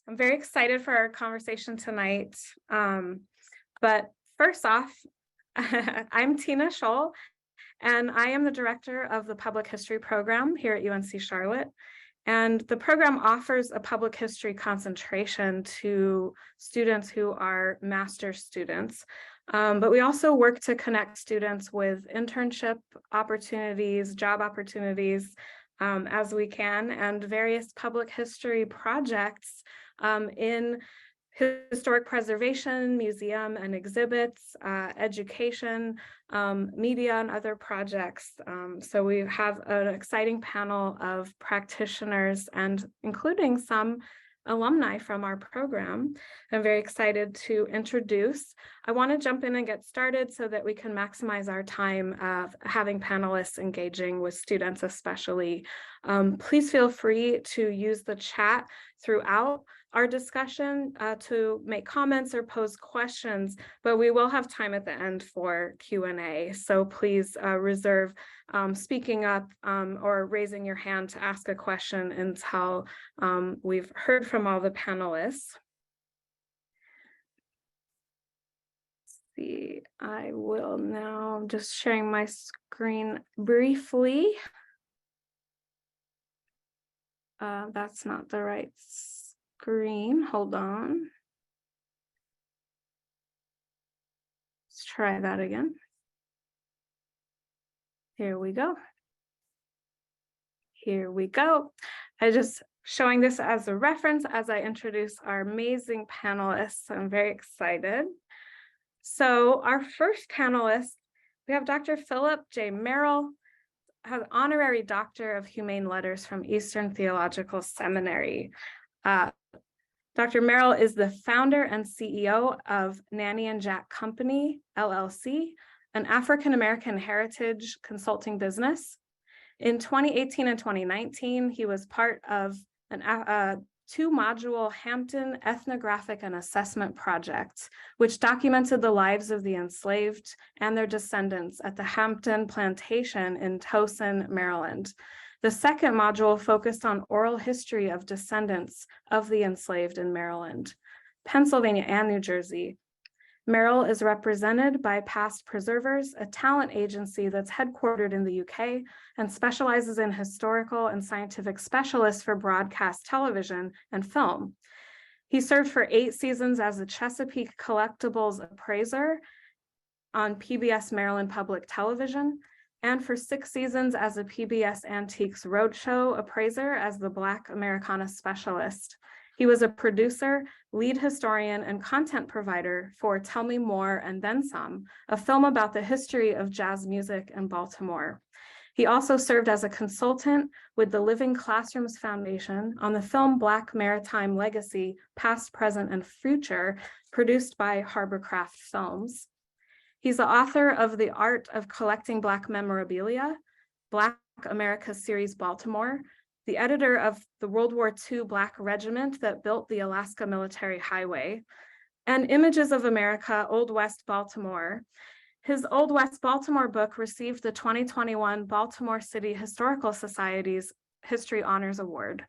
I'm very excited for our conversation tonight. But first off, I'm Tina Scholl, and I am the director of the Public History program here at UNC Charlotte. And the program offers a public history concentration to students who are master's students. But we also work to connect students with internship opportunities, job opportunities, as we can, and various public history projects in historic preservation, museum and exhibits, education, media and other projects. So we have an exciting panel of practitioners and including some alumni from our program. I'm very excited to introduce. I want to jump in and get started so that we can maximize our time of having panelists engaging with students especially. Please feel free to use the chat throughout our discussion to make comments or pose questions, but we will have time at the end for Q&A. So please reserve speaking up or raising your hand to ask a question until we've heard from all the panelists. Let's see, I will now just sharing my screen briefly. That's not the right screen. Hold on. Let's try that again. Here we go. Here we go. I just showing this as a reference as I introduce our amazing panelists. I'm very excited. So our first panelist, we have Dr. Philip J. Merrill, has honorary Doctor of Humane Letters from Eastern Theological Seminary. Dr. Merrill is the founder and CEO of Nanny Jack Co, LLC, an African-American heritage consulting business. In 2018 and 2019, he was part of a two-module Hampton ethnographic and assessment project, which documented the lives of the enslaved and their descendants at the Hampton Plantation in Towson, Maryland. The second module focused on oral history of descendants of the enslaved in Maryland, Pennsylvania, and New Jersey. Merrill is represented by Past Preservers, a talent agency that's headquartered in the UK and specializes in historical and scientific specialists for broadcast television and film. He served for 8 seasons as a Chesapeake Collectibles appraiser on PBS Maryland Public Television, and for 6 seasons as a PBS Antiques Roadshow appraiser as the Black Americana specialist. He was a producer, lead historian, and content provider for Tell Me More and Then Some, a film about the history of jazz music in Baltimore. He also served as a consultant with the Living Classrooms Foundation on the film Black Maritime Legacy, Past, Present, and Future, produced by Harborcraft Films. He's the author of The Art of Collecting Black Memorabilia, Black America Series Baltimore, the editor of the World War II Black Regiment that built the Alaska Military Highway, and Images of America, Old West Baltimore. His Old West Baltimore book received the 2021 Baltimore City Historical Society's History Honors Award.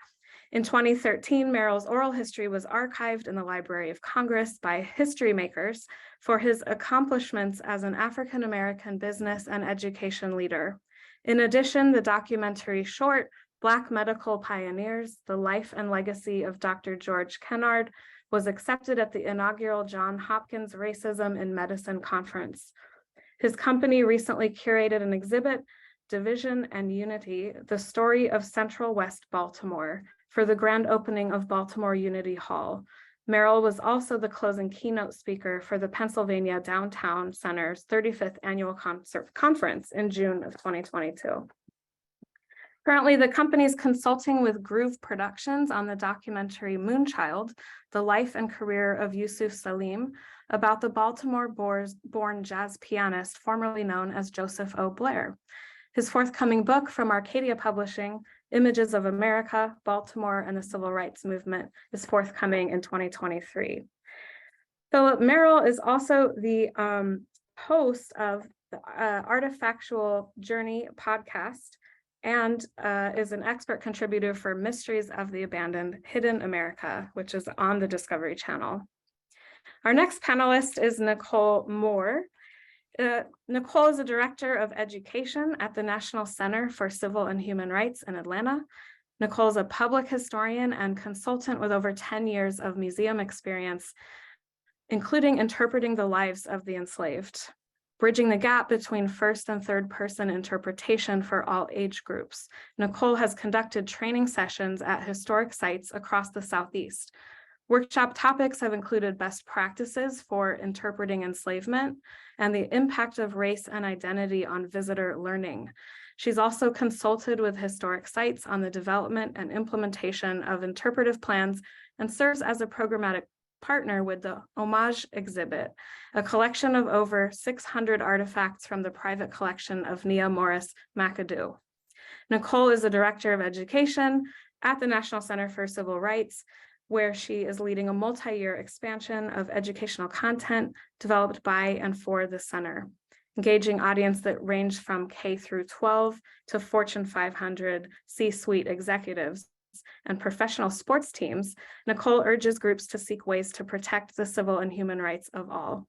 In 2013, Merrill's oral history was archived in the Library of Congress by history makers for his accomplishments as an African-American business and education leader. In addition, the documentary short, Black Medical Pioneers, The Life and Legacy of Dr. George Kennard, was accepted at the inaugural Johns Hopkins Racism in Medicine Conference. His company recently curated an exhibit, Division and Unity, the Story of Central West Baltimore, for the grand opening of Baltimore Unity Hall. Merrill was also the closing keynote speaker for the Pennsylvania Downtown Center's 35th Annual Conference in June of 2022. Currently, the company is consulting with Groove Productions on the documentary Moonchild, the life and career of Yusuf Salim, about the Baltimore-born jazz pianist formerly known as Joseph O. Blair. His forthcoming book from Arcadia Publishing, Images of America, Baltimore, and the Civil Rights Movement, is forthcoming in 2023. Philip Merrill is also the host of the Artifactual Journey podcast and is an expert contributor for Mysteries of the Abandoned Hidden America, which is on the Discovery Channel. Our next panelist is Nicole Moore. Nicole is a director of education at the National Center for Civil and Human Rights in Atlanta. Nicole is a public historian and consultant with over 10 years of museum experience, including interpreting the lives of the enslaved, bridging the gap between first and third person interpretation for all age groups. Nicole has conducted training sessions at historic sites across the Southeast. Workshop topics have included best practices for interpreting enslavement and the impact of race and identity on visitor learning. She's also consulted with historic sites on the development and implementation of interpretive plans and serves as a programmatic partner with the Homage exhibit, a collection of over 600 artifacts from the private collection of Nia Morris McAdoo. Nicole is the director of education at the National Center for Civil Rights, where she is leading a multi-year expansion of educational content developed by and for the center, engaging audience that range from K through 12 to Fortune 500 C-suite executives and professional sports teams. Nicole urges groups to seek ways to protect the civil and human rights of all.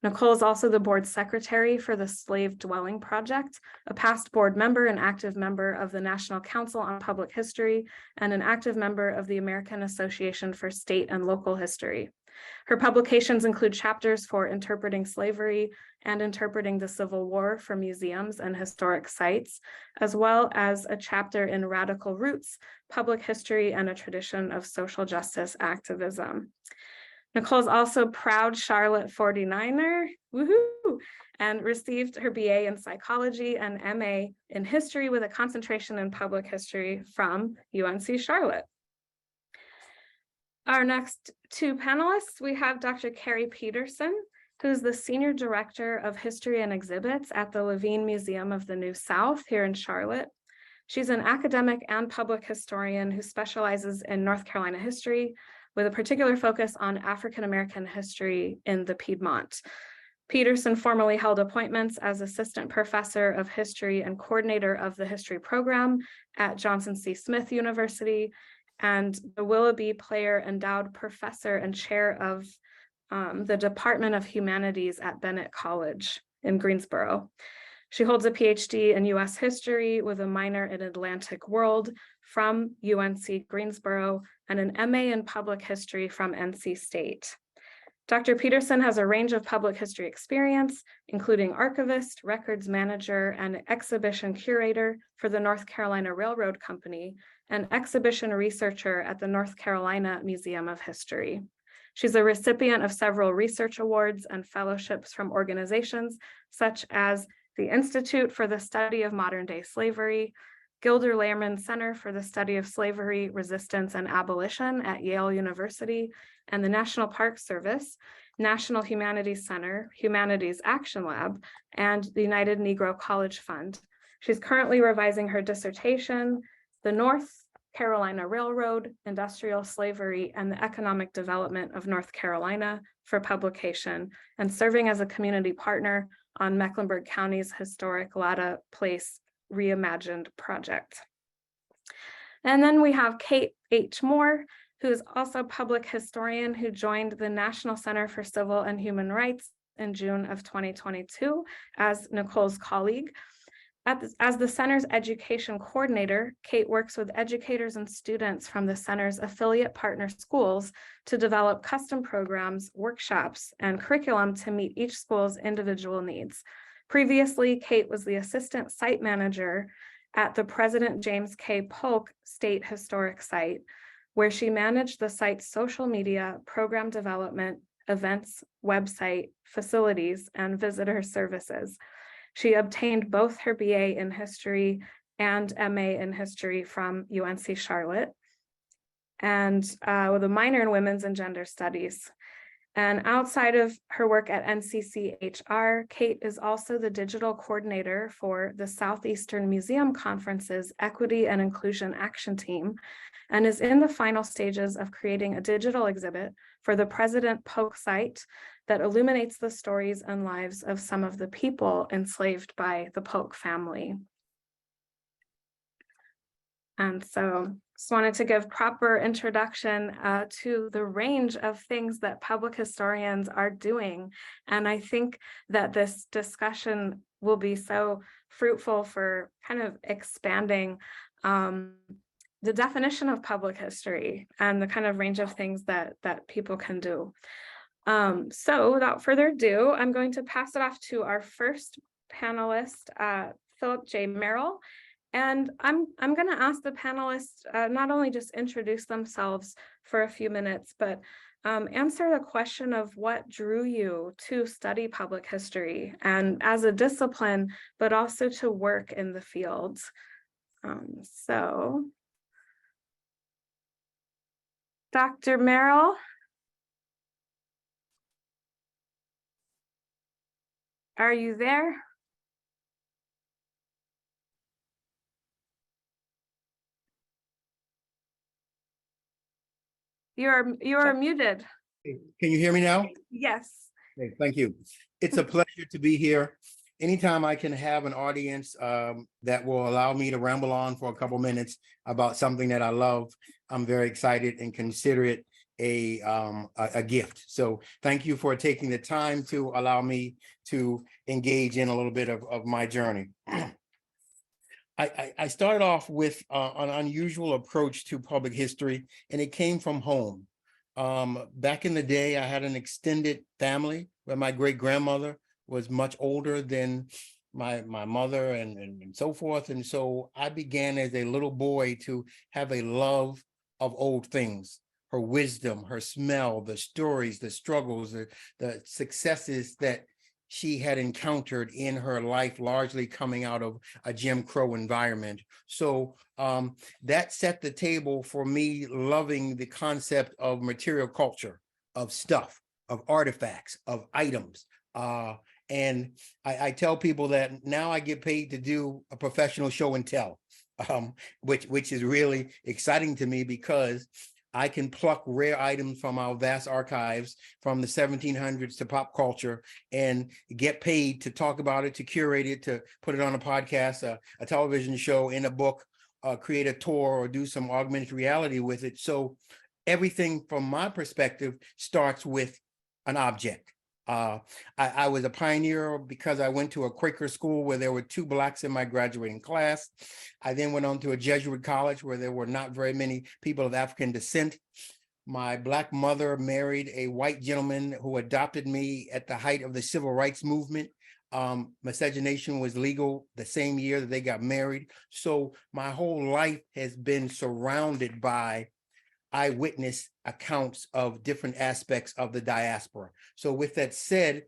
Nicole is also the board secretary for the Slave Dwelling Project, a past board member and active member of the National Council on Public History, and an active member of the American Association for State and Local History. Her publications include chapters for interpreting slavery and interpreting the Civil War for museums and historic sites, as well as a chapter in Radical Roots, Public History and a Tradition of Social Justice Activism. Nicole's also proud Charlotte 49er, woohoo, and received her BA in psychology and MA in history with a concentration in public history from UNC Charlotte. Our next two panelists, we have Dr. Keri Peterson, who's the Senior Director of History and Exhibits at the Levine Museum of the New South here in Charlotte. She's an academic and public historian who specializes in North Carolina history, with a particular focus on African-American history in the Piedmont. Peterson formerly held appointments as assistant professor of history and coordinator of the history program at Johnson C. Smith University, and the Willoughby Player Endowed Professor and Chair of the Department of Humanities at Bennett College in Greensboro. She holds a PhD in US history with a minor in Atlantic World from UNC Greensboro and an MA in public history from NC State. Dr. Peterson has a range of public history experience, including archivist, records manager, and exhibition curator for the North Carolina Railroad Company, and exhibition researcher at the North Carolina Museum of History. She's a recipient of several research awards and fellowships from organizations such as the Institute for the Study of Modern Day Slavery, Gilder Lehrman Center for the Study of Slavery, Resistance, and Abolition at Yale University, and the National Park Service, National Humanities Center, Humanities Action Lab, and the United Negro College Fund. She's currently revising her dissertation, The North Carolina Railroad, Industrial Slavery, and the Economic Development of North Carolina for publication, and serving as a community partner on Mecklenburg County's historic Latta Place Reimagined project. And then we have Kate H. Moore, who is also a public historian who joined the National Center for Civil and Human Rights in June of 2022 as Nicole's colleague. As the center's education coordinator, Kate works with educators and students from the center's affiliate partner schools to develop custom programs, workshops, and curriculum to meet each school's individual needs. Previously, Kate was the assistant site manager at the President James K. Polk State Historic Site, where she managed the site's social media, program development, events, website, facilities, and visitor services. She obtained both her BA in history and MA in history from UNC Charlotte, and with a minor in women's and gender studies. And outside of her work at NCCHR, Kate is also the digital coordinator for the Southeastern Museum Conference's Equity and Inclusion Action Team, and is in the final stages of creating a digital exhibit for the President Polk site that illuminates the stories and lives of some of the people enslaved by the Polk family. And so just wanted to give proper introduction to the range of things that public historians are doing. And I think that this discussion will be so fruitful for kind of expanding the definition of public history and the kind of range of things that people can do. So without further ado, I'm going to pass it off to our first panelist, Philip J. Merrill. And I'm going to ask the panelists not only just introduce themselves for a few minutes, but answer the question of what drew you to study public history and as a discipline, but also to work in the field. So, Dr. Merrill, are you there? You're muted. Can you hear me now? Yes. Okay, thank you. It's a pleasure to be here. Anytime I can have an audience that will allow me to ramble on for a couple minutes about something that I love, I'm very excited and consider it a gift. So thank you for taking the time to allow me to engage in a little bit of my journey. I started off with an unusual approach to public history, and it came from home. Back in the day, I had an extended family where my great-grandmother was much older than my mother and so forth. And so I began as a little boy to have a love of old things, her wisdom, her smell, the stories, the struggles, the successes that she had encountered in her life, largely coming out of a Jim Crow environment. So that set the table for me loving the concept of material culture, of stuff, of artifacts, of items. And I tell people that now I get paid to do a professional show and tell, which is really exciting to me because I can pluck rare items from our vast archives from the 1700s to pop culture and get paid to talk about it, to curate it, to put it on a podcast, a television show, in a book, create a tour, or do some augmented reality with it. So everything from my perspective starts with an object. I was a pioneer because I went to a Quaker school where there were 2 Blacks in my graduating class. I then went on to a Jesuit college where there were not very many people of African descent. My Black mother married a white gentleman who adopted me at the height of the civil rights movement. Miscegenation was legal the same year that they got married. So my whole life has been surrounded by eyewitness accounts of different aspects of the diaspora. So with that said,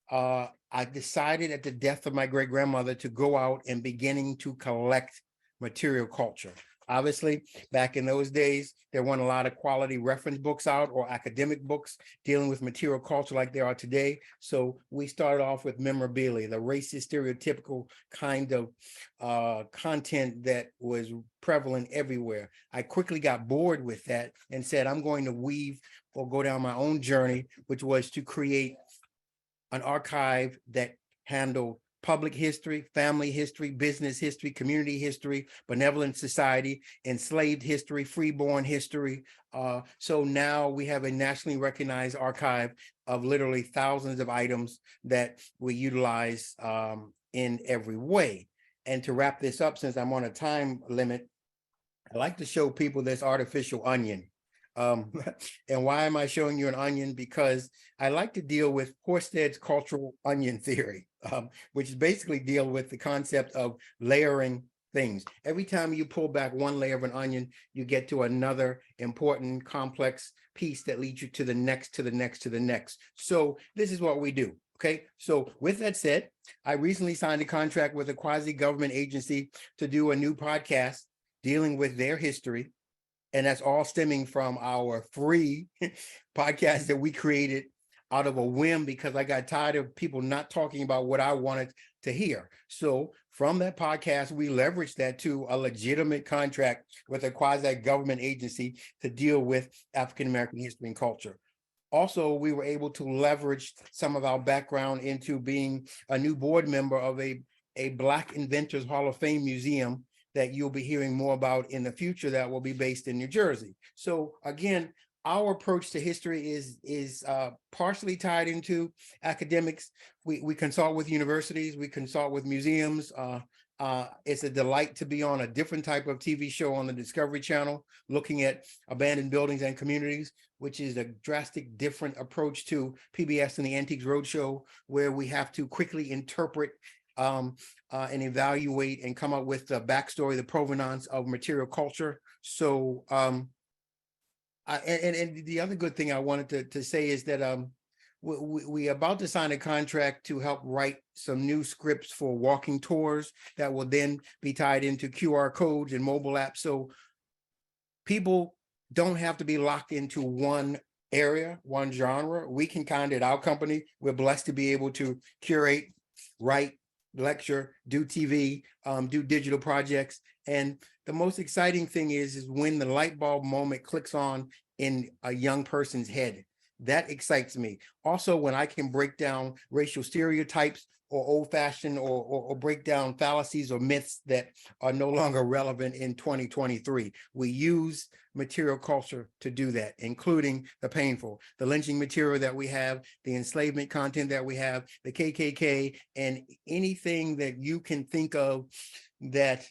I decided at the death of my great-grandmother to go out and beginning to collect material culture. Obviously, back in those days, there weren't a lot of quality reference books out or academic books dealing with material culture like there are today. So we started off with memorabilia, the racist, stereotypical kind of content that was prevalent everywhere. I quickly got bored with that and said, I'm going to weave or go down my own journey, which was to create an archive that handled public history, family history, business history, community history, benevolent society, enslaved history, freeborn history. So now we have a nationally recognized archive of literally thousands of items that we utilize in every way. And to wrap this up, since I'm on a time limit, I like to show people this artificial onion. And why am I showing you an onion? Because I like to deal with Horsted's cultural onion theory, which is basically deal with the concept of layering things. Every time you pull back one layer of an onion, you get to another important, complex piece that leads you to the next, to the next, to the next. So this is what we do. Okay, so with that said, I recently signed a contract with a quasi-government agency to do a new podcast dealing with their history. And that's all stemming from our free podcast that we created out of a whim because I got tired of people not talking about what I wanted to hear. So from that podcast, we leveraged that to a legitimate contract with a quasi-government agency to deal with African-American history and culture. Also, we were able to leverage some of our background into being a new board member of a Black Inventors Hall of Fame museum that you'll be hearing more about in the future that will be based in New Jersey. So again, our approach to history is partially tied into academics. We consult with universities, we consult with museums. It's a delight to be on a different type of TV show on the Discovery Channel, looking at abandoned buildings and communities, which is a drastic different approach to PBS and the Antiques Roadshow, where we have to quickly interpret and evaluate and come up with the backstory, the provenance of material culture. So, and the other good thing I wanted to say is that we about to sign a contract to help write some new scripts for walking tours that will then be tied into QR codes and mobile apps. So people don't have to be locked into one area, one genre. We can kind of, at our company, we're blessed to be able to curate, write, lecture, do TV, do digital projects. And the most exciting thing is when the light bulb moment clicks on in a young person's head. That excites me. Also, when I can break down racial stereotypes or old-fashioned or break down fallacies or myths that are no longer relevant in 2023. We use material culture to do that, including the painful, the lynching material that we have, the enslavement content that we have, the KKK, and anything that you can think of that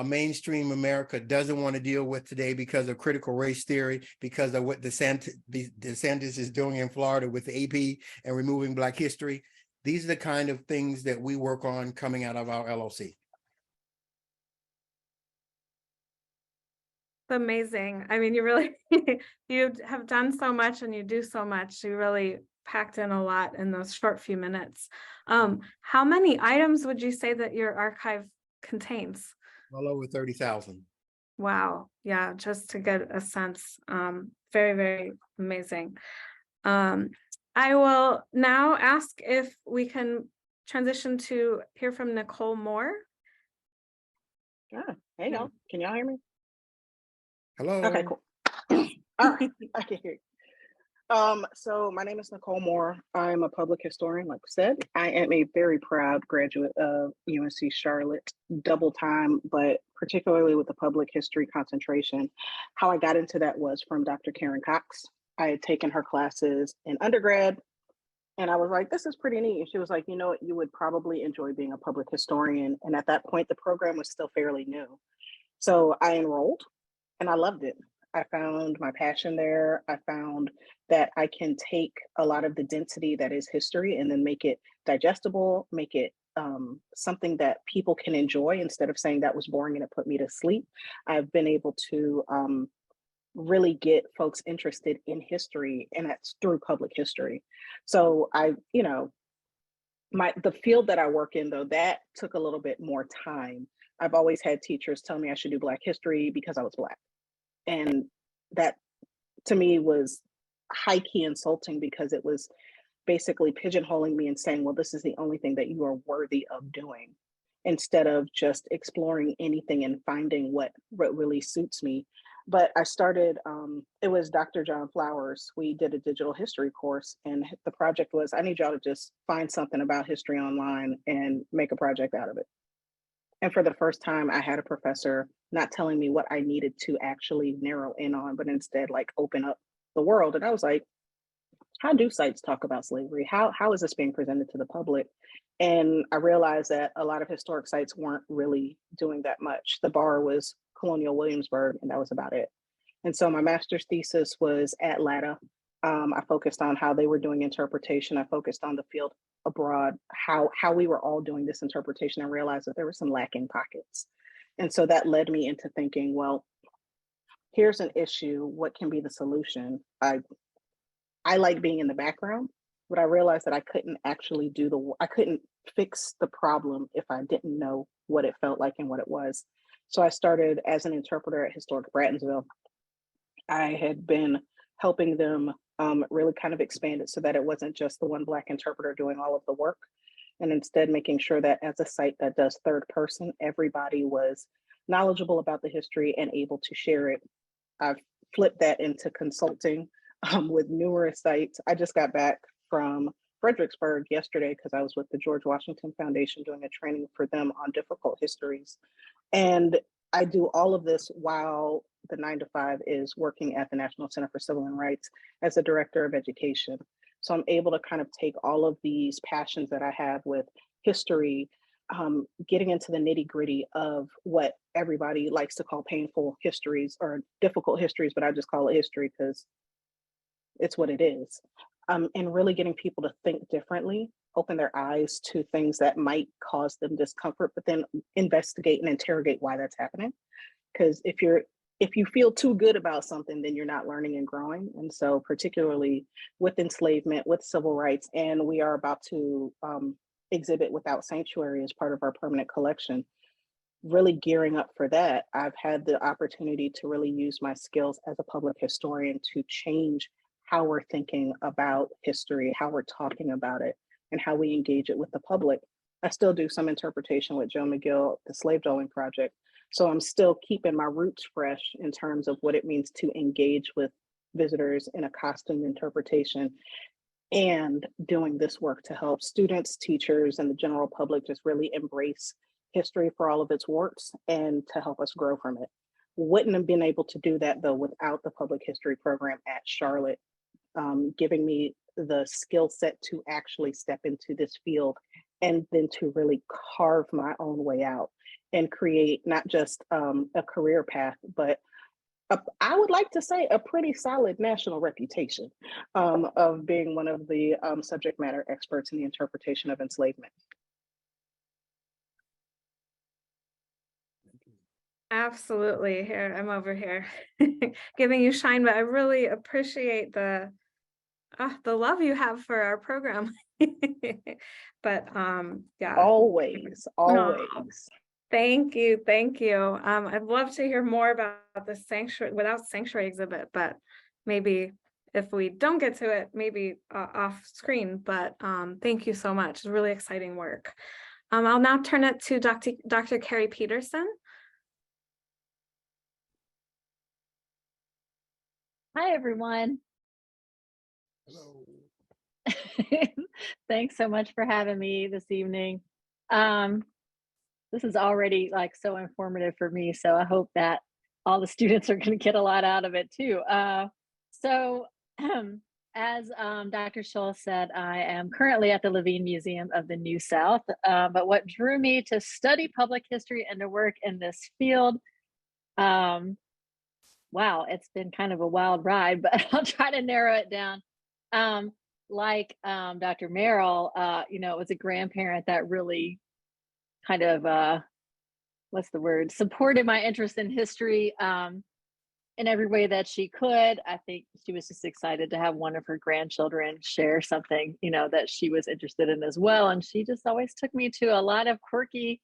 mainstream America doesn't want to deal with today because of critical race theory, because of what DeSantis is doing in Florida with the AP and removing Black history. These are the kind of things that we work on coming out of our LLC. Amazing. I mean, you really, you have done so much and you do so much. You really packed in a lot in those short few minutes. How many items would you say that your archive contains? Well over 30,000. Wow. Yeah, just to get a sense. Very, very amazing. I will now ask if we can transition to hear from Nicole Moore. Yeah. Hey, y'all. Can y'all hear me? Hello. Okay, cool. All right, I can hear you. So my name is Nicole Moore. I'm a public historian, like I said. I am a very proud graduate of UNC Charlotte, double time, but particularly with the public history concentration. How I got into that was from Dr. Karen Cox. I had taken her classes in undergrad, and I was like, this is pretty neat. And she was like, you know what, you would probably enjoy being a public historian. And at that point, the program was still fairly new. So I enrolled and I loved it. I found my passion there. I found that I can take a lot of the density that is history and then make it digestible, make it something that people can enjoy instead of saying that was boring and it put me to sleep. I've been able to really get folks interested in history, and that's through public history. So the field that I work in, though, that took a little bit more time. I've always had teachers tell me I should do Black history because I was Black. And that to me was high key insulting because it was basically pigeonholing me and saying, well, this is the only thing that you are worthy of doing, instead of just exploring anything and finding what really suits me. But I started, it was Dr. John Flowers. We did a digital history course, and the project was, I need y'all to just find something about history online and make a project out of it. And for the first time, I had a professor not telling me what I needed to actually narrow in on, but instead like open up the world. And I was like, how do sites talk about slavery? How is this being presented to the public? And I realized that a lot of historic sites weren't really doing that much. The bar was Colonial Williamsburg, and that was about it. And so my master's thesis was at LATA. I focused on how they were doing interpretation. I focused on the field abroad, how we were all doing this interpretation, and realized that there were some lacking pockets. And so that led me into thinking, well, here's an issue. What can be the solution? I like being in the background, but I realized that I couldn't actually I couldn't fix the problem if I didn't know what it felt like and what it was. So I started as an interpreter at Historic Brattonsville. I had been helping them really kind of expand it so that it wasn't just the one Black interpreter doing all of the work, and instead making sure that as a site that does third person, everybody was knowledgeable about the history and able to share it. I've flipped that into consulting with numerous sites. I just got back from Fredericksburg yesterday because I was with the George Washington Foundation doing a training for them on difficult histories. And I do all of this while the 9 to 5 is working at the National Center for Civil and Rights as a director of education. So I'm able to kind of take all of these passions that I have with history, getting into the nitty gritty of what everybody likes to call painful histories or difficult histories, but I just call it history because it's what it is. And really getting people to think differently, open their eyes to things that might cause them discomfort, but then investigate and interrogate why that's happening. Because if you feel too good about something, then you're not learning and growing. And so particularly with enslavement, with civil rights, and we are about to exhibit Without Sanctuary as part of our permanent collection, really gearing up for that, I've had the opportunity to really use my skills as a public historian to change how we're thinking about history, how we're talking about it, and how we engage it with the public. I still do some interpretation with Joe McGill, the Slave Dwelling Project. So I'm still keeping my roots fresh in terms of what it means to engage with visitors in a costume interpretation and doing this work to help students, teachers, and the general public just really embrace history for all of its warts and to help us grow from it. Wouldn't have been able to do that though without the public history program at Charlotte, giving me the skill set to actually step into this field and then to really carve my own way out and create not just a career path, but I would like to say a pretty solid national reputation of being one of the subject matter experts in the interpretation of enslavement. Absolutely. Here, I'm over here giving you shine, but I really appreciate the love you have for our program. But yeah. Always. Oh, thank you. I'd love to hear more about the Without Sanctuary exhibit, but maybe if we don't get to it, maybe off screen. But thank you so much. It's really exciting work. I'll now turn it to Dr. Keri Peterson. Hi, everyone. Hello. Thanks so much for having me this evening. This is already like so informative for me, so I hope that all the students are going to get a lot out of it too. As Dr. Scholl said, I am currently at the Levine Museum of the New South, but what drew me to study public history and to work in this field, wow, it's been kind of a wild ride, but I'll try to narrow it down. Like Dr. Merrill, it was a grandparent that really kind of, supported my interest in history in every way that she could. I think she was just excited to have one of her grandchildren share something, that she was interested in as well. And she just always took me to a lot of quirky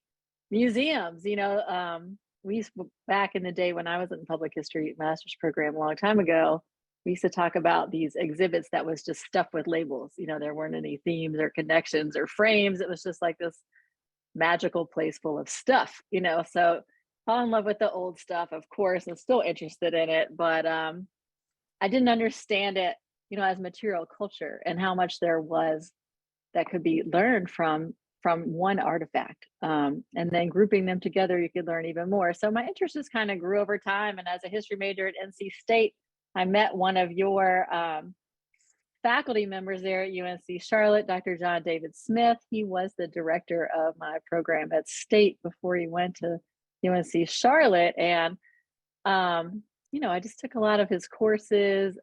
museums, we used back in the day when I was in public history master's program a long time ago, we used to talk about these exhibits that was just stuffed with labels. There weren't any themes or connections or frames. It was just like this magical place full of stuff, so fall in love with the old stuff, of course, and still interested in it. But I didn't understand it, as material culture and how much there was that could be learned from one artifact, and then grouping them together, you could learn even more. So my interest just kind of grew over time. And as a history major at NC State, I met one of your faculty members there at UNC Charlotte, Dr. John David Smith. He was the director of my program at State before he went to UNC Charlotte. And, I just took a lot of his courses.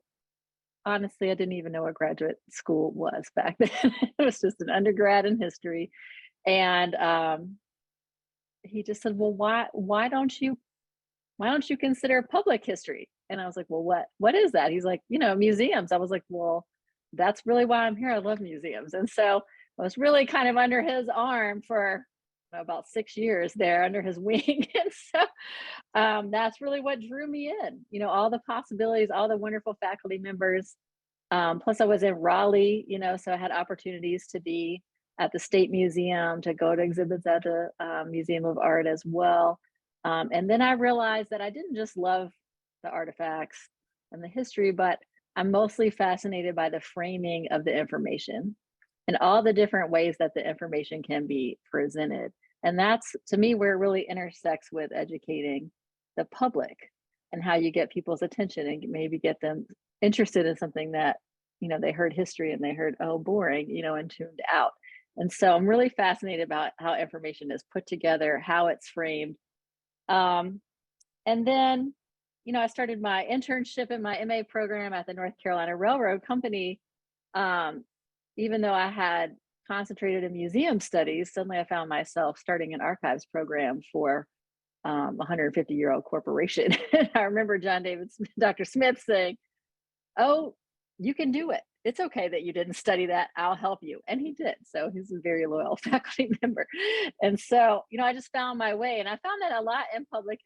Honestly, I didn't even know what graduate school was back then. It was just an undergrad in history. And he just said, well, why don't you consider public history? And I was like, well, what is that? He's like, museums. I was like, well, that's really why I'm here. I love museums. And so I was really kind of under his arm for about 6 years there, under his wing. And so that's really what drew me in, all the possibilities, all the wonderful faculty members. Plus I was in Raleigh, so I had opportunities to be at the State Museum, to go to exhibits at the Museum of Art as well. And then I realized that I didn't just love the artifacts and the history, but I'm mostly fascinated by the framing of the information and all the different ways that the information can be presented. And that's, to me, where it really intersects with educating the public and how you get people's attention and maybe get them interested in something that, you know, they heard history and they heard, oh, boring, you know, and tuned out. And so I'm really fascinated about how information is put together, how it's framed. And then, you know, I started my internship in my MA program at the North Carolina Railroad Company. Even though I had concentrated in museum studies, suddenly I found myself starting an archives program for a 150-year-old corporation. I remember Dr. Smith saying, oh, you can do it. It's okay that you didn't study that. I'll help you. And he did. So he's a very loyal faculty member. And so, you know, I just found my way. And I found that a lot in public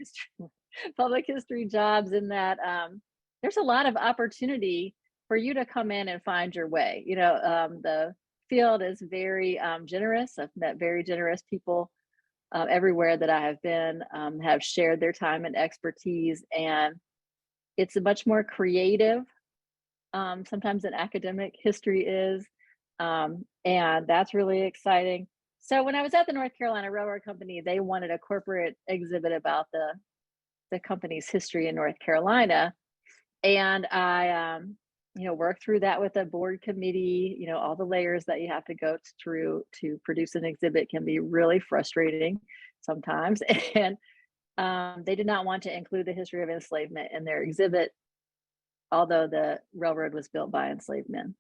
history jobs, in that there's a lot of opportunity for you to come in and find your way. You know, the field is very generous. I've met very generous people everywhere that I have been, have shared their time and expertise. And it's a much more creative sometimes than academic history is. And that's really exciting. So when I was at the North Carolina Railroad Company, they wanted a corporate exhibit about the company's history in North Carolina. And I, you know, worked through that with a board committee. You know, all the layers that you have to go through to produce an exhibit can be really frustrating sometimes. And they did not want to include the history of enslavement in their exhibit, although the railroad was built by enslaved men,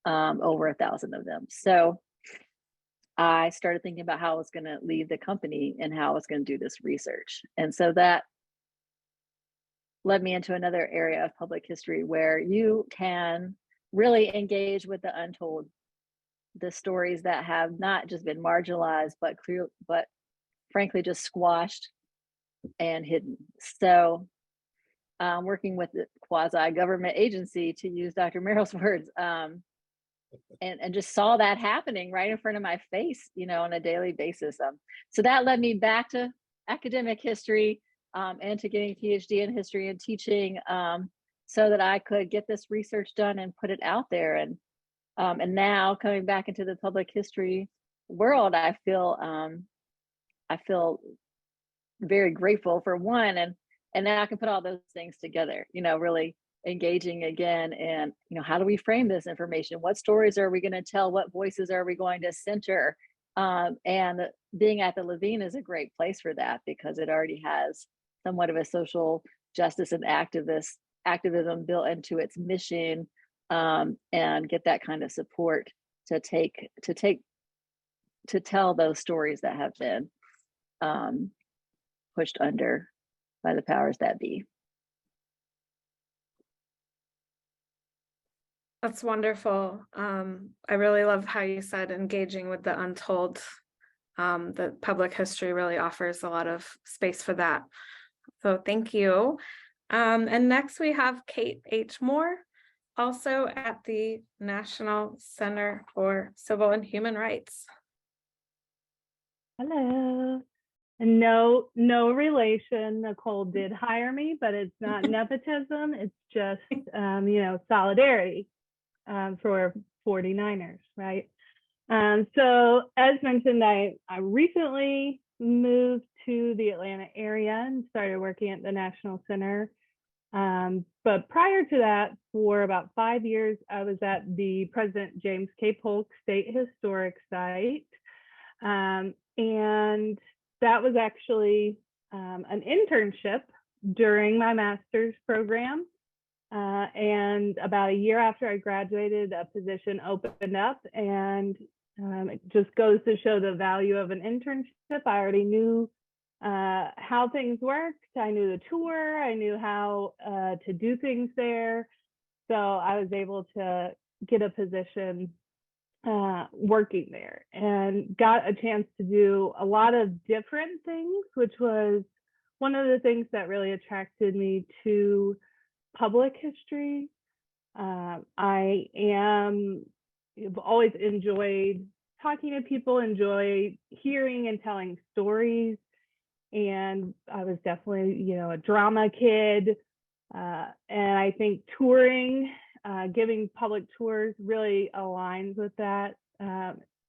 over 1,000 of them. So I started thinking about how I was going to leave the company and how I was going to do this research. And so that led me into another area of public history where you can really engage with the untold, the stories that have not just been marginalized, but frankly just squashed and hidden. So working with the quasi-government agency, to use Dr. Merrill's words, and just saw that happening right in front of my face, you know, on a daily basis. So that led me back to academic history and to getting a PhD in history and teaching, so that I could get this research done and put it out there. And now coming back into the public history world, I feel very grateful for one, and now I can put all those things together, you know, really engaging again. And, you know, how do we frame this information? What stories are we going to tell? What voices are we going to center? And being at the Levine is a great place for that, because it already has somewhat of a social justice and activism built into its mission, and get that kind of support to tell those stories that have been pushed under by the powers that be. That's wonderful. I really love how you said engaging with the untold. The public history really offers a lot of space for that. So thank you. And next we have Kate H. Moore, also at the National Center for Civil and Human Rights. Hello. No relation. Nicole did hire me, but it's not nepotism. It's just, you know, solidarity for 49ers, right? So as mentioned, I recently moved to the Atlanta area and started working at the National Center. But prior to that, for about 5 years, I was at the President James K. Polk State Historic Site. And that was actually an internship during my master's program. And about a year after I graduated, a position opened up, and it just goes to show the value of an internship. I already knew how things worked. I knew the tour. I knew how to do things there. So I was able to get a position working there, and got a chance to do a lot of different things, which was one of the things that really attracted me to public history. I've always enjoyed talking to people, enjoy hearing and telling stories. And I was definitely, you know, a drama kid. And I think touring, giving public tours really aligns with that.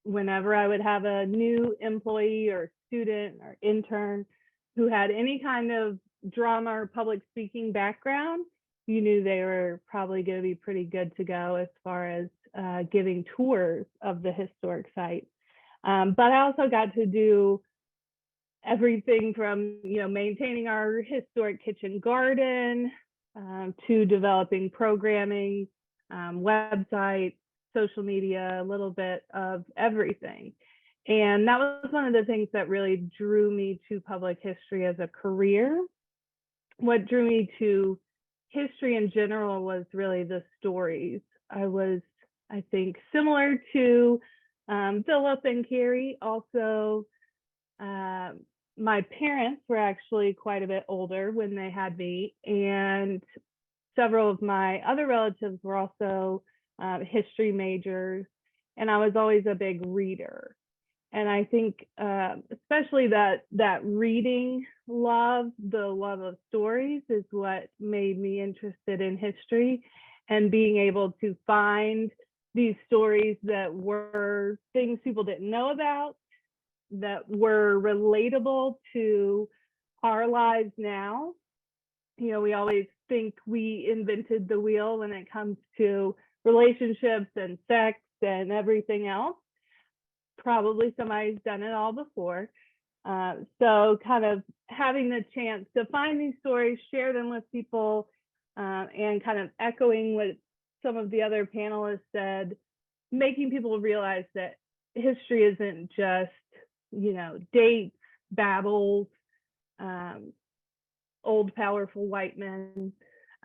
whenever I would have a new employee or student or intern who had any kind of drama or public speaking background, you knew they were probably going to be pretty good to go as far as giving tours of the historic site. But I also got to do everything from, maintaining our historic kitchen garden to developing programming, websites, social media, a little bit of everything. And that was one of the things that really drew me to public history as a career. What drew me to history in general was really the stories. I was, I think, similar to Philip and Keri. Also, my parents were actually quite a bit older when they had me, and several of my other relatives were also history majors, and I was always a big reader. And I think especially that reading love, the love of stories, is what made me interested in history, and being able to find these stories that were things people didn't know about, that were relatable to our lives now. We always think we invented the wheel when it comes to relationships and sex and everything else. Probably somebody's done it all before. So kind of having the chance to find these stories, share them with people, and kind of echoing what some of the other panelists said, making people realize that history isn't just, dates, battles, old powerful white men.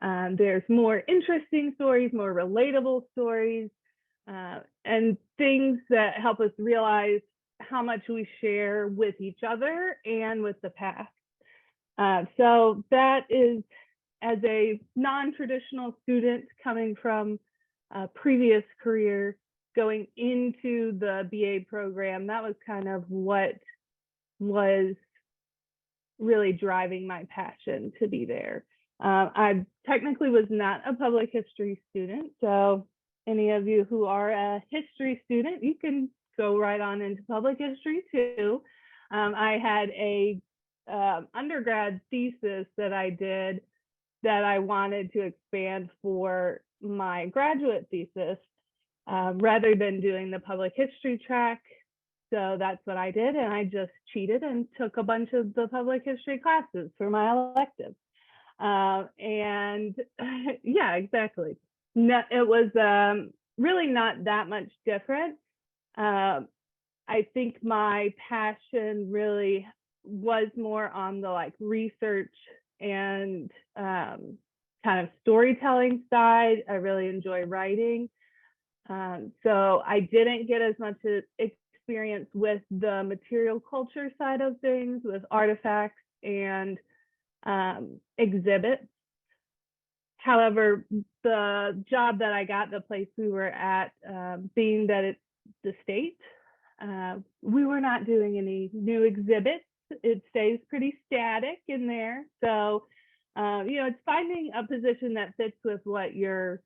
There's more interesting stories, more relatable stories, and things that help us realize how much we share with each other and with the past. So that is, as a non-traditional student coming from a previous career, going into the BA program, that was kind of what was really driving my passion to be there. I technically was not a public history student, so any of you who are a history student, you can go right on into public history too. I had a undergrad thesis that I did that I wanted to expand for my graduate thesis rather than doing the public history track. So that's what I did, and I just cheated and took a bunch of the public history classes for my elective. And yeah, exactly. No, it was really not that much different. I think my passion really was more on the research and kind of storytelling side. I really enjoy writing. So I didn't get as much experience with the material culture side of things, with artifacts and exhibits. However, the job that I got, the place we were at, being that it's the state, we were not doing any new exhibits. It stays pretty static in there. So, it's finding a position that fits with what you're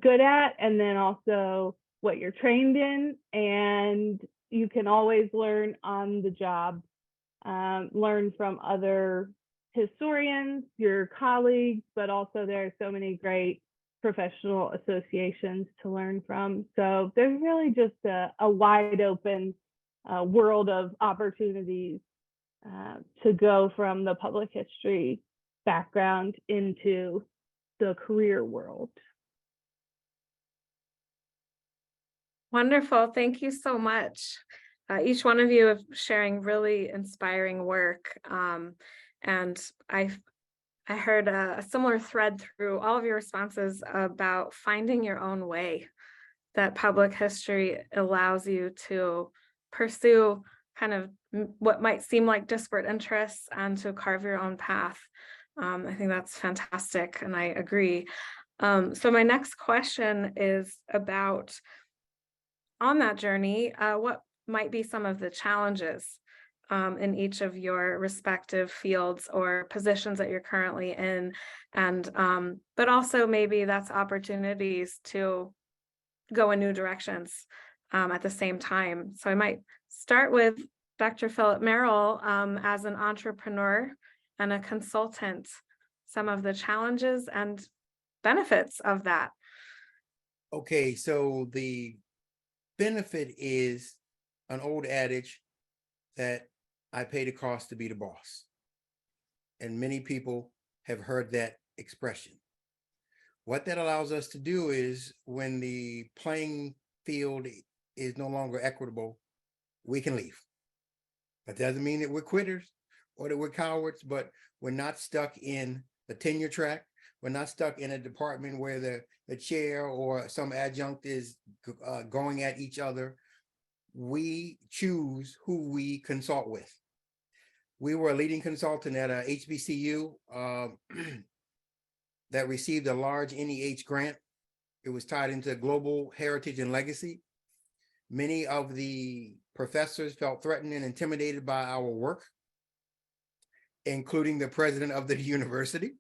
good at, and then also what you're trained in. And you can always learn on the job, learn from other historians, your colleagues, but also there are so many great professional associations to learn from. So there's really just a wide open world of opportunities to go from the public history background into the career world. Wonderful. Thank you so much. Each one of you is sharing really inspiring work. And I heard a similar thread through all of your responses about finding your own way, that public history allows you to pursue kind of what might seem like disparate interests and to carve your own path. I think that's fantastic, and I agree. So my next question is about, on that journey, what might be some of the challenges in each of your respective fields or positions that you're currently in, and but also maybe that's opportunities to go in new directions at the same time. So I might start with Dr. Philip Merrill as an entrepreneur and a consultant, some of the challenges and benefits of that. Okay, so the benefit is an old adage that I pay the cost to be the boss. And many people have heard that expression. What that allows us to do is when the playing field is no longer equitable, we can leave. That doesn't mean that we're quitters or that we're cowards, but we're not stuck in the tenure track. We're not stuck in a department where the chair or some adjunct is going at each other. We choose who we consult with. We were a leading consultant at a HBCU that received a large NEH grant. It was tied into global heritage and legacy. Many of the professors felt threatened and intimidated by our work, including the president of the university.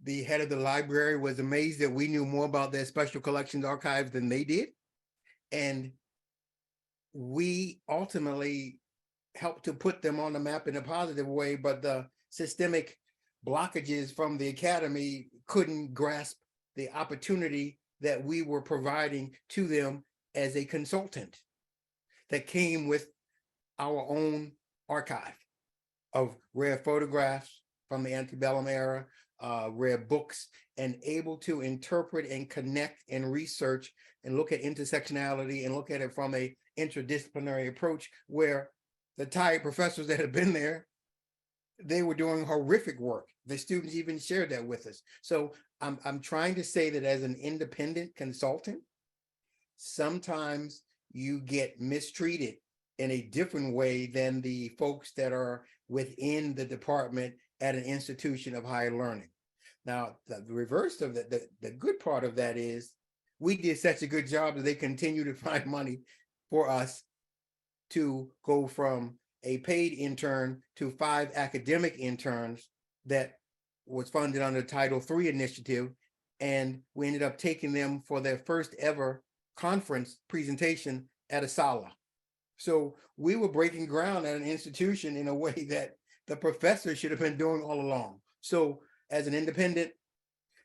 The head of the library was amazed that we knew more about their special collections archives than they did. And we ultimately helped to put them on the map in a positive way, but the systemic blockages from the academy couldn't grasp the opportunity that we were providing to them as a consultant that came with our own archive of rare photographs from the antebellum era, rare books, and able to interpret and connect and research and look at intersectionality and look at it from a interdisciplinary approach where the tired professors that had been there, they were doing horrific work. The students even shared that with us. So I'm trying to say that as an independent consultant, sometimes you get mistreated in a different way than the folks that are within the department at an institution of higher learning. Now, the reverse of that, the good part of that is we did such a good job that they continue to find money for us to go from a paid intern to 5 academic interns that was funded under the Title III initiative. And we ended up taking them for their first ever conference presentation at a sala. So we were breaking ground at an institution in a way that the professor should have been doing all along. So as an independent,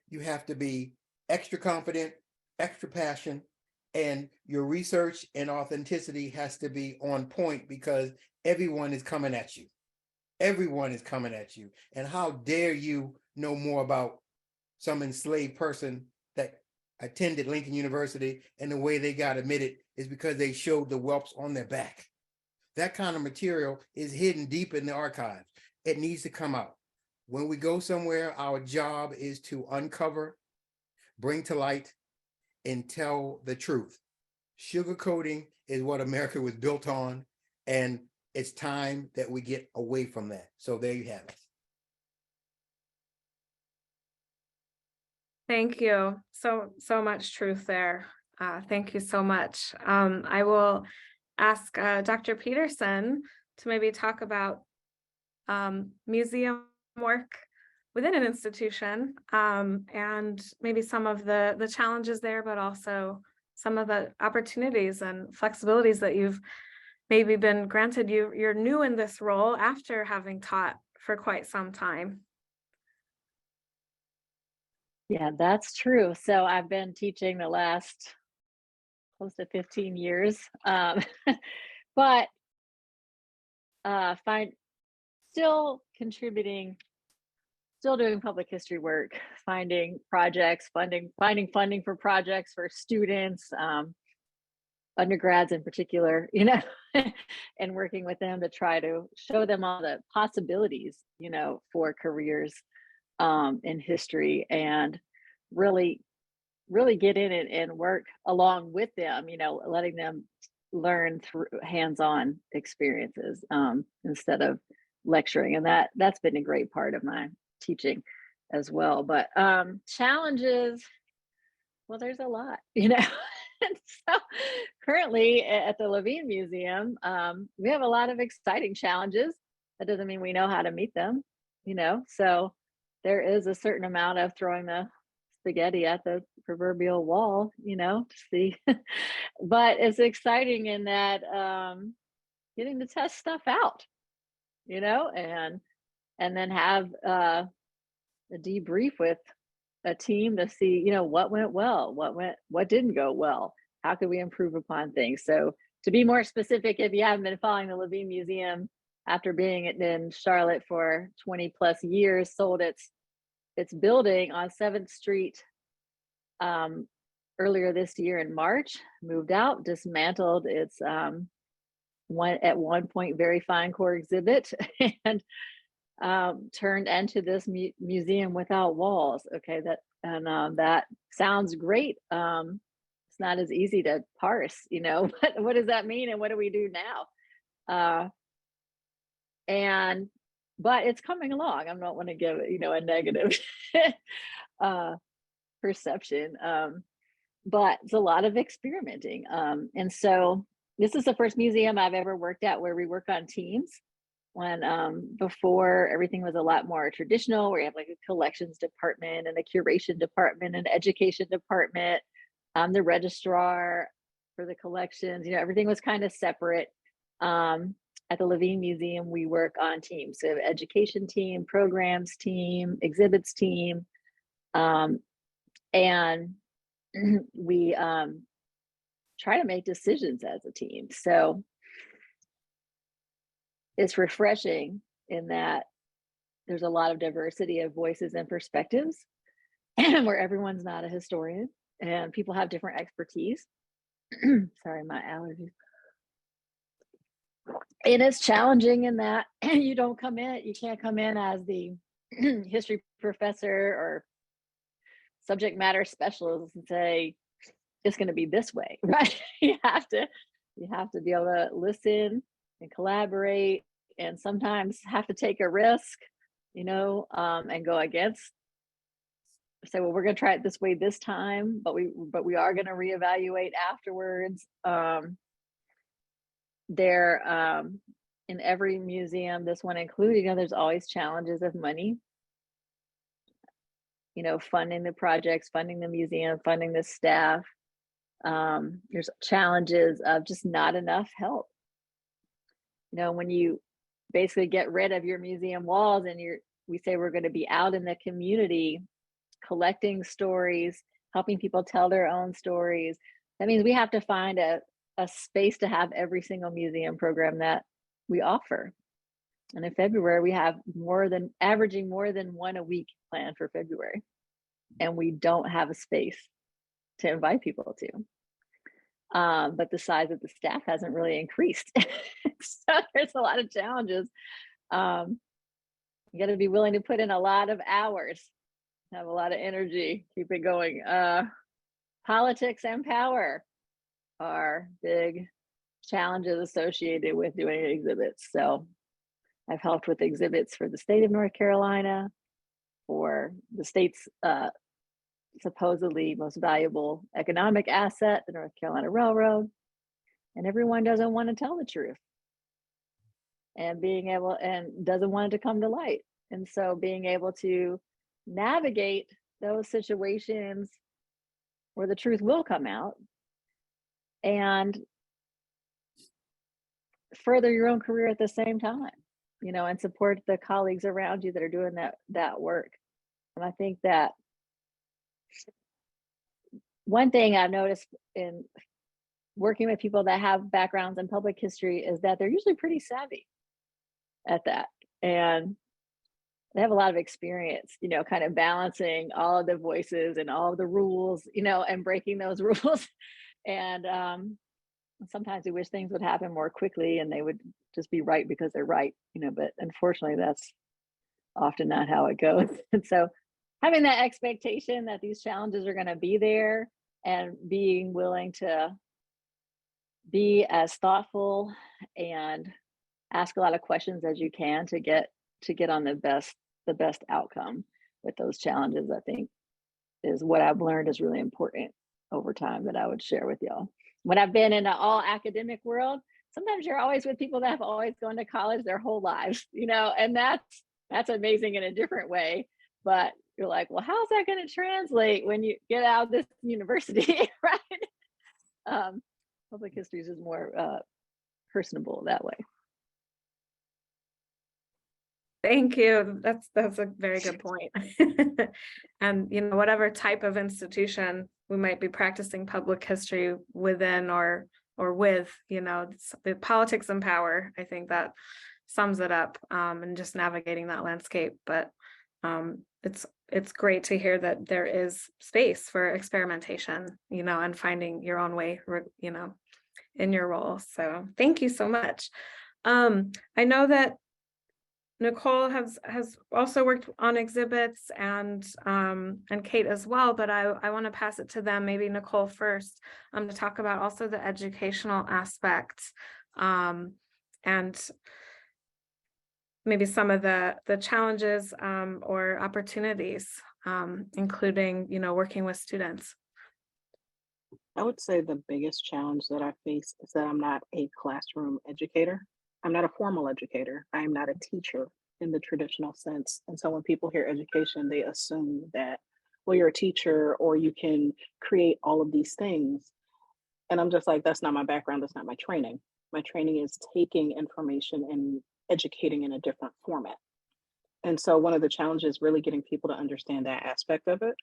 you have to be extra confident, extra passion, and your research and authenticity has to be on point because everyone is coming at you. Everyone is coming at you. And how dare you know more about some enslaved person that attended Lincoln University and the way they got admitted is because they showed the whelps on their back. That kind of material is hidden deep in the archives. It needs to come out. When we go somewhere, our job is to uncover, bring to light, and tell the truth. Sugarcoating is what America was built on, and it's time that we get away from that. So there you have it. Thank you. So much truth there. Thank you so much. I will ask Dr. Peterson to maybe talk about museum work within an institution and maybe some of the challenges there, but also some of the opportunities and flexibilities that you've maybe been granted. You're new in this role after having taught for quite some time. Yeah, that's true. So I've been teaching the last close to 15 years, but still contributing, still doing public history work, finding projects, finding funding for projects for students, undergrads in particular, and working with them to try to show them all the possibilities, for careers in history, and really get in and work along with them, letting them learn through hands-on experiences instead of lecturing. And that's been a great part of my teaching as well. But challenges, well, there's a lot, And so currently at the Levine Museum, we have a lot of exciting challenges. That doesn't mean we know how to meet them, so there is a certain amount of throwing the spaghetti at the proverbial wall, to see. But it's exciting in that getting to test stuff out, and then have a debrief with a team to see, what went well, what didn't go well, how could we improve upon things. So to be more specific, if you haven't been following the Levine Museum, after being in Charlotte for 20 plus years, sold its building on 7th Street earlier this year in March, moved out, dismantled its at one point very fine core exhibit, and turned into this museum without walls. Okay, that sounds great. It's not as easy to parse, what does that mean and what do we do now? But it's coming along. I don't want to give a negative perception, but it's a lot of experimenting. And so this is the first museum I've ever worked at where we work on teams. When before everything was a lot more traditional, where you have like a collections department and a curation department and education department, the registrar for the collections, everything was kind of separate. At the Levine Museum, we work on teams. So education team, programs team, exhibits team, and we try to make decisions as a team. So it's refreshing in that there's a lot of diversity of voices and perspectives, where everyone's not a historian and people have different expertise. Sorry, my allergies. And it's challenging in that you can't come in as the history professor or subject matter specialist and say it's going to be this way, right? You have to be able to listen and collaborate, and sometimes have to take a risk, and go against. Say, well, we're going to try it this way this time, but we are going to reevaluate afterwards. In every museum, this one included, there's always challenges of money, funding the projects, funding the museum, funding the staff. There's challenges of just not enough help. When you basically get rid of your museum walls and we say we're going to be out in the community collecting stories, helping people tell their own stories, that means we have to find a space to have every single museum program that we offer. And in February, we have averaging more than one a week planned for February. And we don't have a space to invite people to. But the size of the staff hasn't really increased. So there's a lot of challenges. You got to be willing to put in a lot of hours, have a lot of energy, keep it going. Politics and power are big challenges associated with doing exhibits. So I've helped with exhibits for the state of North Carolina, for the state's supposedly most valuable economic asset, the North Carolina Railroad, and everyone doesn't want to tell the truth and doesn't want it to come to light. And so being able to navigate those situations where the truth will come out and further your own career at the same time, and support the colleagues around you that are doing that work. And I think that one thing I've noticed in working with people that have backgrounds in public history is that they're usually pretty savvy at that. And they have a lot of experience, kind of balancing all of the voices and all of the rules, and breaking those rules. And sometimes we wish things would happen more quickly and they would just be right because they're right, but unfortunately that's often not how it goes. And so having that expectation that these challenges are going to be there and being willing to be as thoughtful and ask a lot of questions as you can to get on the best outcome with those challenges, I think is what I've learned is really important over time that I would share with y'all. When I've been in an all academic world, sometimes you're always with people that have always gone to college their whole lives, and that's amazing in a different way. But you're like, well, how's that going to translate when you get out of this university, right? Public history is just more personable that way. Thank you. That's a very good point. And whatever type of institution we might be practicing public history within or with, the politics and power, I think that sums it up, and just navigating that landscape. But it's great to hear that there is space for experimentation, and finding your own way, in your role. So thank you so much. I know that Nicole has also worked on exhibits, and Kate as well, but I want to pass it to them, maybe Nicole first, to talk about also the educational aspect, and maybe some of the challenges or opportunities, including working with students. I would say the biggest challenge that I face is that I'm not a classroom educator. I'm not a formal educator. I am not a teacher in the traditional sense. And so when people hear education, they assume that, well, you're a teacher or you can create all of these things. And I'm just like, that's not my background. That's not my training. My training is taking information and educating in a different format. And so one of the challenges is really getting people to understand that aspect of it.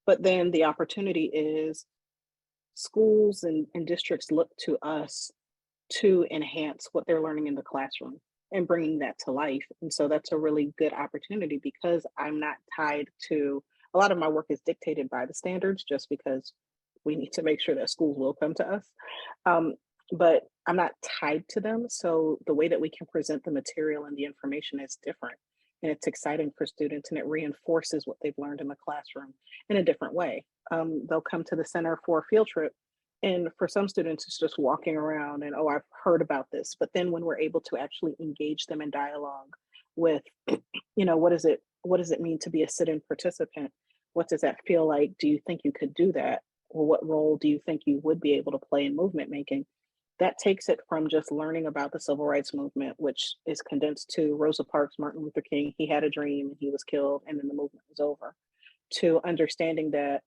But then the opportunity is schools and districts look to us to enhance what they're learning in the classroom and bringing that to life. And so that's a really good opportunity because I'm not tied to, a lot of my work is dictated by the standards just because we need to make sure that schools will come to us. But I'm not tied to them. So the way that we can present the material and the information is different. And it's exciting for students and it reinforces what they've learned in the classroom in a different way. They'll come to the center for a field trip. And for some students, it's just walking around and, oh, I've heard about this. But then when we're able to actually engage them in dialogue with, what does it mean to be a sit-in participant? What does that feel like? Do you think you could do that? Or what role do you think you would be able to play in movement making? That takes it from just learning about the civil rights movement, which is condensed to Rosa Parks, Martin Luther King, he had a dream and he was killed and then the movement was over, to understanding that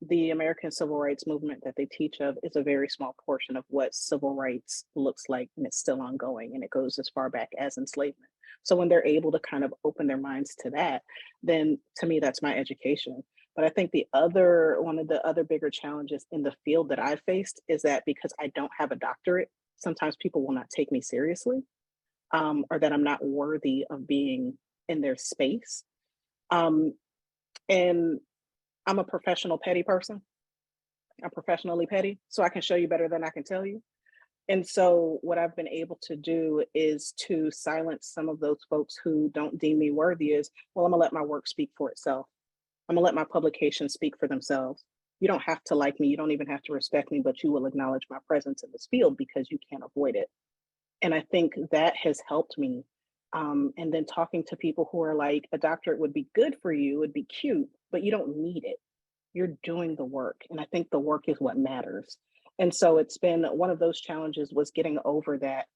the American civil rights movement that they teach of is a very small portion of what civil rights looks like, and it's still ongoing, and it goes as far back as enslavement. So when they're able to kind of open their minds to that, then to me, that's my education. But I think one of the other bigger challenges in the field that I faced is that because I don't have a doctorate, sometimes people will not take me seriously, or that I'm not worthy of being in their space. And I'm a professional petty person. I'm professionally petty, so I can show you better than I can tell you. And so what I've been able to do is to silence some of those folks who don't deem me worthy is, well, I'm gonna let my work speak for itself. I'm gonna let my publications speak for themselves. You don't have to like me, you don't even have to respect me, but you will acknowledge my presence in this field because you can't avoid it. And I think that has helped me. And then talking to people who are like, a doctorate would be good for you, would be cute, but you don't need it. You're doing the work. And I think the work is what matters. And so it's been one of those challenges was getting over that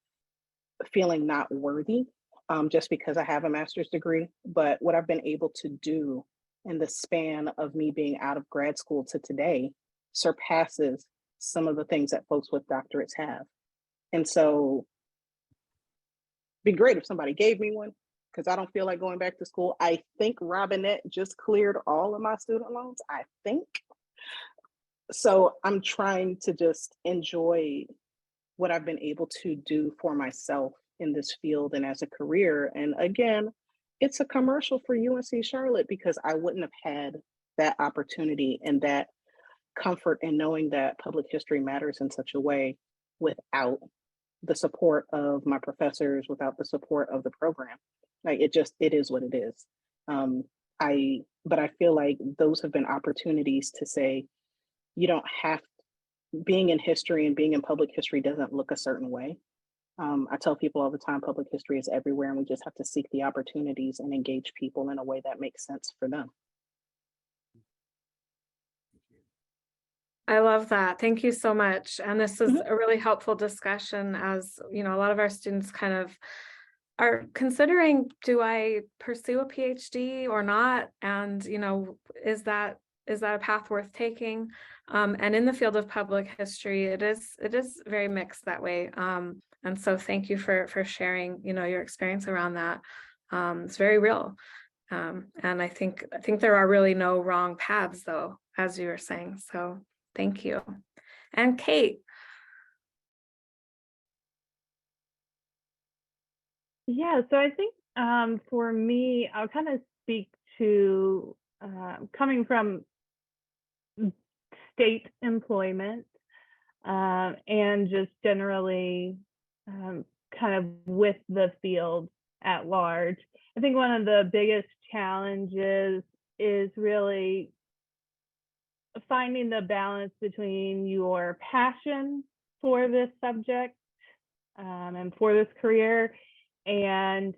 feeling not worthy, just because I have a master's degree. But what I've been able to do in the span of me being out of grad school to today surpasses some of the things that folks with doctorates have. And so it'd be great if somebody gave me one, because I don't feel like going back to school. I think Robinette just cleared all of my student loans, I think. So I'm trying to just enjoy what I've been able to do for myself in this field and as a career. And again, it's a commercial for UNC Charlotte because I wouldn't have had that opportunity and that comfort in knowing that public history matters in such a way without the support of my professors, without the support of the program. Like it is what it is. But I feel like those have been opportunities to say, you don't have, being in history and being in public history doesn't look a certain way. I tell people all the time, public history is everywhere and we just have to seek the opportunities and engage people in a way that makes sense for them. I love that. Thank you so much. And this is a really helpful discussion as, a lot of our students kind of are considering, do I pursue a PhD or not? And, you know, is that a path worth taking? And in the field of public history, it is very mixed that way. And so thank you for sharing, you know, your experience around that. It's very real. And I think there are really no wrong paths, though, as you were saying. So thank you. And Kate. Yeah, so I think for me, I'll kind of speak to coming from state employment and just generally kind of with the field at large. I think one of the biggest challenges is really finding the balance between your passion for this subject and for this career and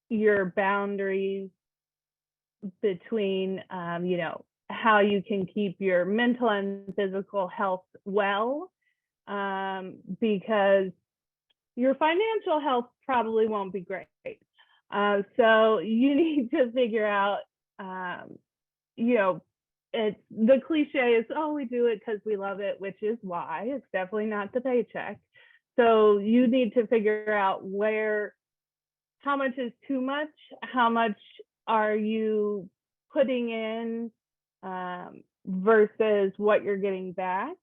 your boundaries between, you know, how you can keep your mental and physical health well, because your financial health probably won't be great. So you need to figure out, you know, it's the cliche is, oh, we do it because we love it, which is why. It's definitely not the paycheck. So you need to figure out how much is too much, how much are you putting in versus what you're getting back.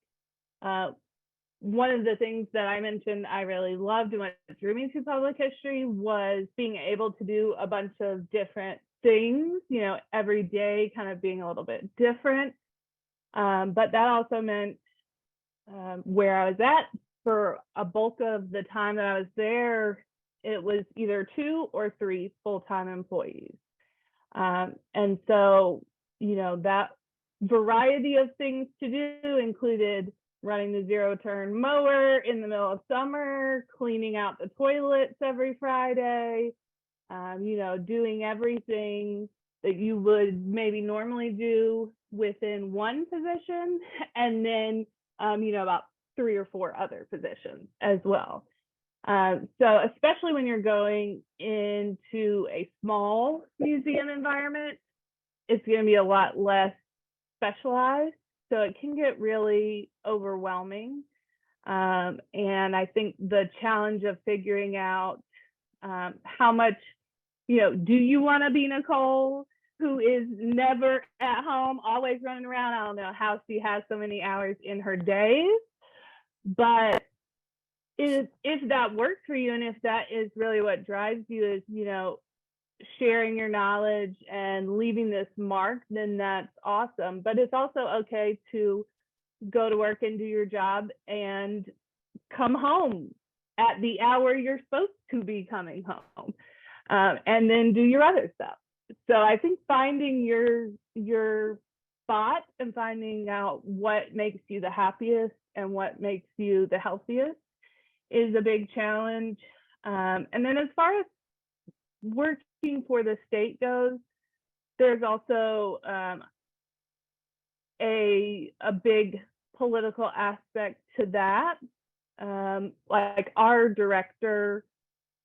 One of the things that I mentioned I really loved and what drew me to public history was being able to do a bunch of different things, you know, every day kind of being a little bit different. But that also meant where I was at for a bulk of the time that I was there, it was either 2 or 3 full-time employees. And so, you know, that variety of things to do included running the zero-turn mower in the middle of summer, cleaning out the toilets every Friday, you know, doing everything that you would maybe normally do within one position, and then, you know, about 3 or 4 other positions as well. So especially when you're going into a small museum environment, it's going to be a lot less specialized. So it can get really overwhelming. And I think the challenge of figuring out how much, you know, do you want to be Nicole, who is never at home, always running around? I don't know how she has so many hours in her days, but if that works for you and if that is really what drives you is, you know, sharing your knowledge and leaving this mark, then that's awesome. But it's also okay to go to work and do your job and come home at the hour you're supposed to be coming home, and then do your other stuff. So I think finding your spot and finding out what makes you the happiest and what makes you the healthiest is a big challenge. And then as far as working for the state goes, there's also a big political aspect to that. Like our director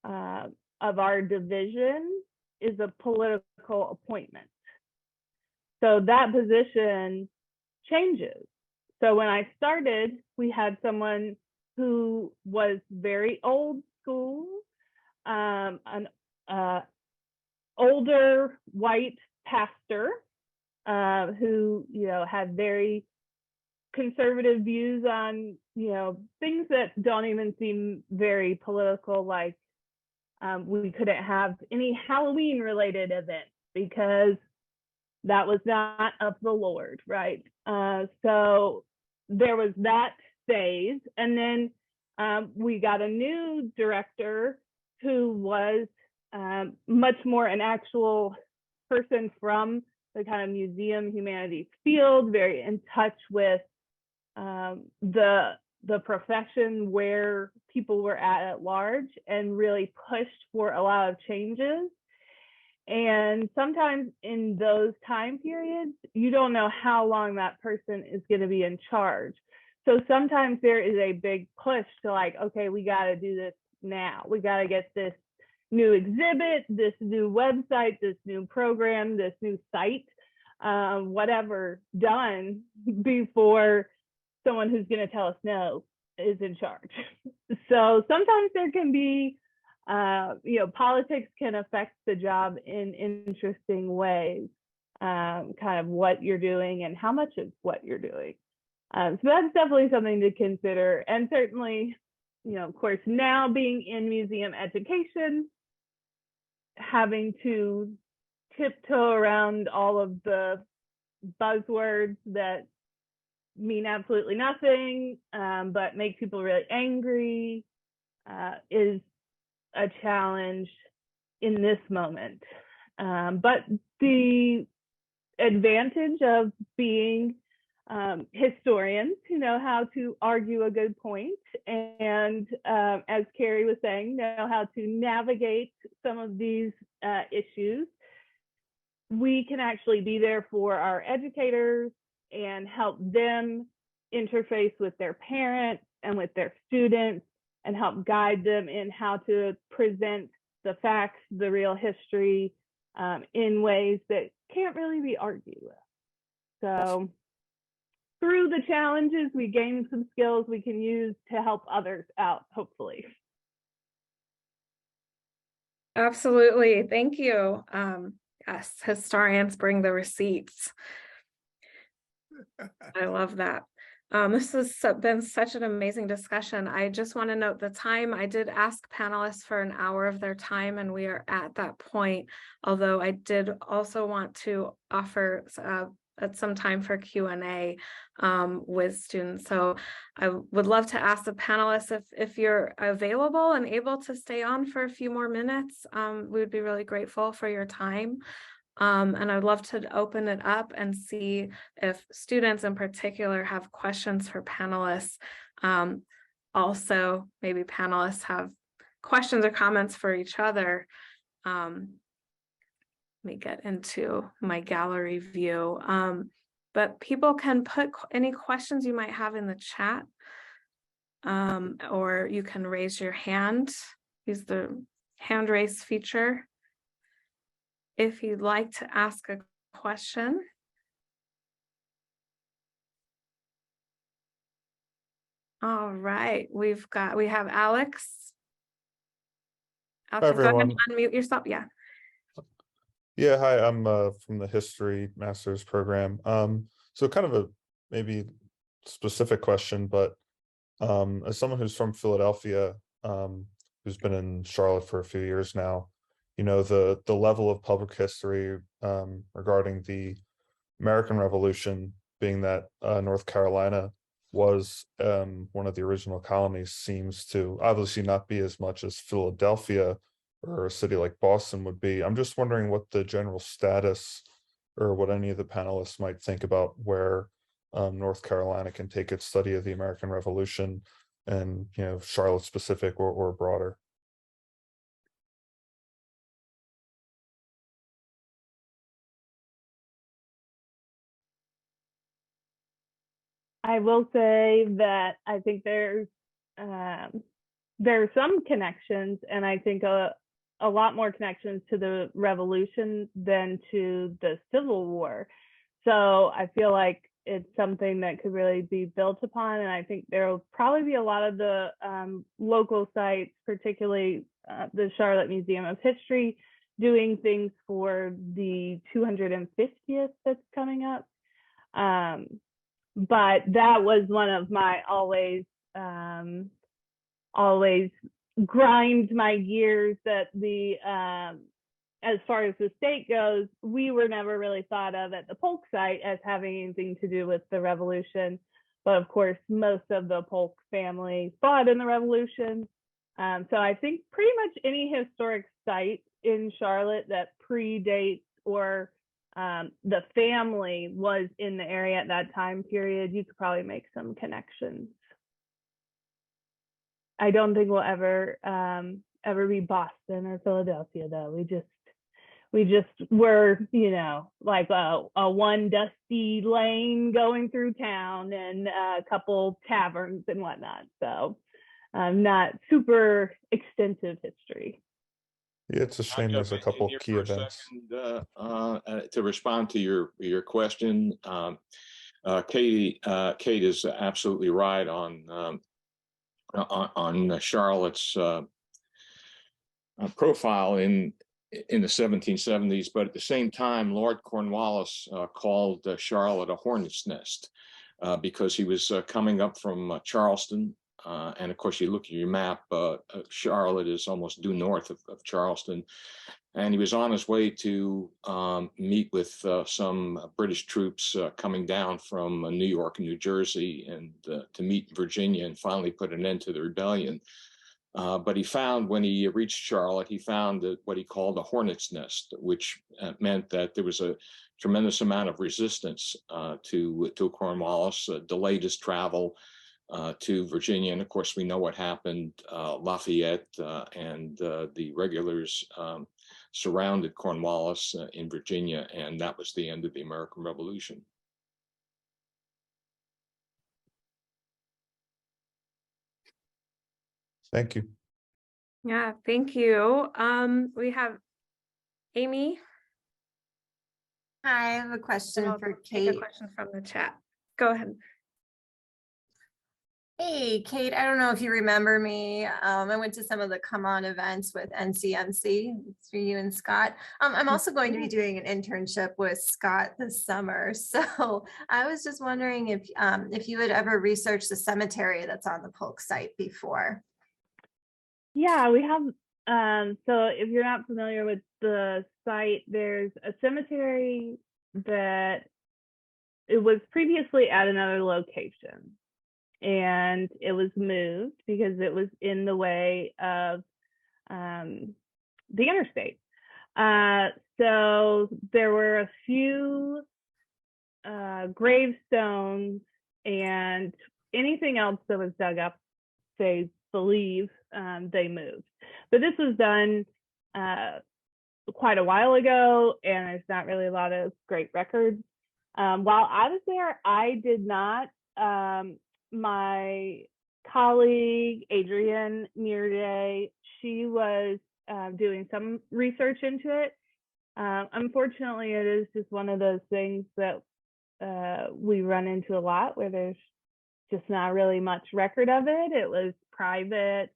of our division is a political appointment. So that position changes. So when I started, we had someone who was very old school, an older white pastor who, you know, had very conservative views on, you know, things that don't even seem very political, like we couldn't have any Halloween related events because that was not of the Lord, right? So there was that phase. And then we got a new director who was much more an actual person from the kind of museum humanities field, very in touch with the profession where people were at large, and really pushed for a lot of changes. And sometimes in those time periods, you don't know how long that person is going to be in charge. So sometimes there is a big push to like, okay, we got to do this now. We got to get this new exhibit, this new website, this new program, this new site, whatever, done before someone who's going to tell us no is in charge. So sometimes there can be, politics can affect the job in interesting ways, kind of what you're doing and how much of what you're doing. So that's definitely something to consider. And certainly, of course, now being in museum education, having to tiptoe around all of the buzzwords that mean absolutely nothing, but make people really angry, is a challenge in this moment. But the advantage of being historians who know how to argue a good point, and as Keri was saying, know how to navigate some of these issues, we can actually be there for our educators and help them interface with their parents and with their students and help guide them in how to present the facts, the real history, in ways that can't really be argued with. So through the challenges, we gain some skills we can use to help others out, hopefully. Absolutely. Thank you. Yes, historians bring the receipts. I love that. This has been such an amazing discussion. I just want to note the time. I did ask panelists for an hour of their time, and we are at that point, although I did also want to offer some time for Q&A with students. So I would love to ask the panelists if you're available and able to stay on for a few more minutes. We would be really grateful for your time. And I'd love to open it up and see if students in particular have questions for panelists. Also, maybe panelists have questions or comments for each other. Let me get into my gallery view. But people can put any questions you might have in the chat, or you can raise your hand, use the hand raise feature if you'd like to ask a question. All right, we have Alex. Hi, Go ahead everyone. and unmute yourself. Yeah. Yeah, hi, I'm from the History Master's program. So kind of a maybe specific question, but as someone who's from Philadelphia, who's been in Charlotte for a few years now, the level of public history regarding the American Revolution, being that North Carolina was one of the original colonies, seems to obviously not be as much as Philadelphia or a city like Boston would be. I'm just wondering what the general status, or what any of the panelists might think about where North Carolina can take its study of the American Revolution, and Charlotte specific or broader. I will say that I think there are some connections, and I think a lot more connections to the Revolution than to the Civil War. So I feel like it's something that could really be built upon, and I think there will probably be a lot of the local sites, particularly the Charlotte Museum of History, doing things for the 250th that's coming up. But that was one of my always grind my gears, that as far as the state goes, we were never really thought of at the Polk site as having anything to do with the Revolution. But of course, most of the Polk family fought in the Revolution. So I think pretty much any historic site in Charlotte that predates or the family was in the area at that time period, you could probably make some connections. I don't think we'll ever be Boston or Philadelphia, though. We just were, like a one dusty lane going through town and a couple taverns and whatnot. So not super extensive history. Yeah, it's a shame there's a jump in couple here key for a events. second, to respond to your question. Kate is absolutely right on Charlotte's profile in the 1770s, but at the same time, Lord Cornwallis called Charlotte a hornet's nest because he was coming up from Charleston. And of course, you look at your map, Charlotte is almost due north of Charleston. And he was on his way to meet with some British troops coming down from New York and New Jersey, and to meet Virginia and finally put an end to the rebellion. But he found, when he reached Charlotte, he found what he called a hornet's nest, which meant that there was a tremendous amount of resistance to Cornwallis, delayed his travel to Virginia. And of course, we know what happened. Lafayette and the regulars surrounded Cornwallis in Virginia, and that was the end of the American Revolution. Thank you. Yeah, thank you. We have Amy. Hi, I have a And question I'll for take a Kate. question from the chat. Go ahead. Hey, Kate, I don't know if you remember me. I went to some of the Come On events with NCMC. It's for you and Scott. I'm also going to be doing an internship with Scott this summer. So I was just wondering if you had ever researched the cemetery that's on the Polk site before. Yeah, we have. So if you're not familiar with the site, there's a cemetery that it was previously at another location, and it was moved because it was in the way of the interstate. So there were a few gravestones and anything else that was dug up, they believe they moved. But this was done quite a while ago, and there's not really a lot of great records. While I was there, I did not. My colleague, Adrienne Nearday, she was doing some research into it. Unfortunately, it is just one of those things that we run into a lot, where there's just not really much record of it. It was private.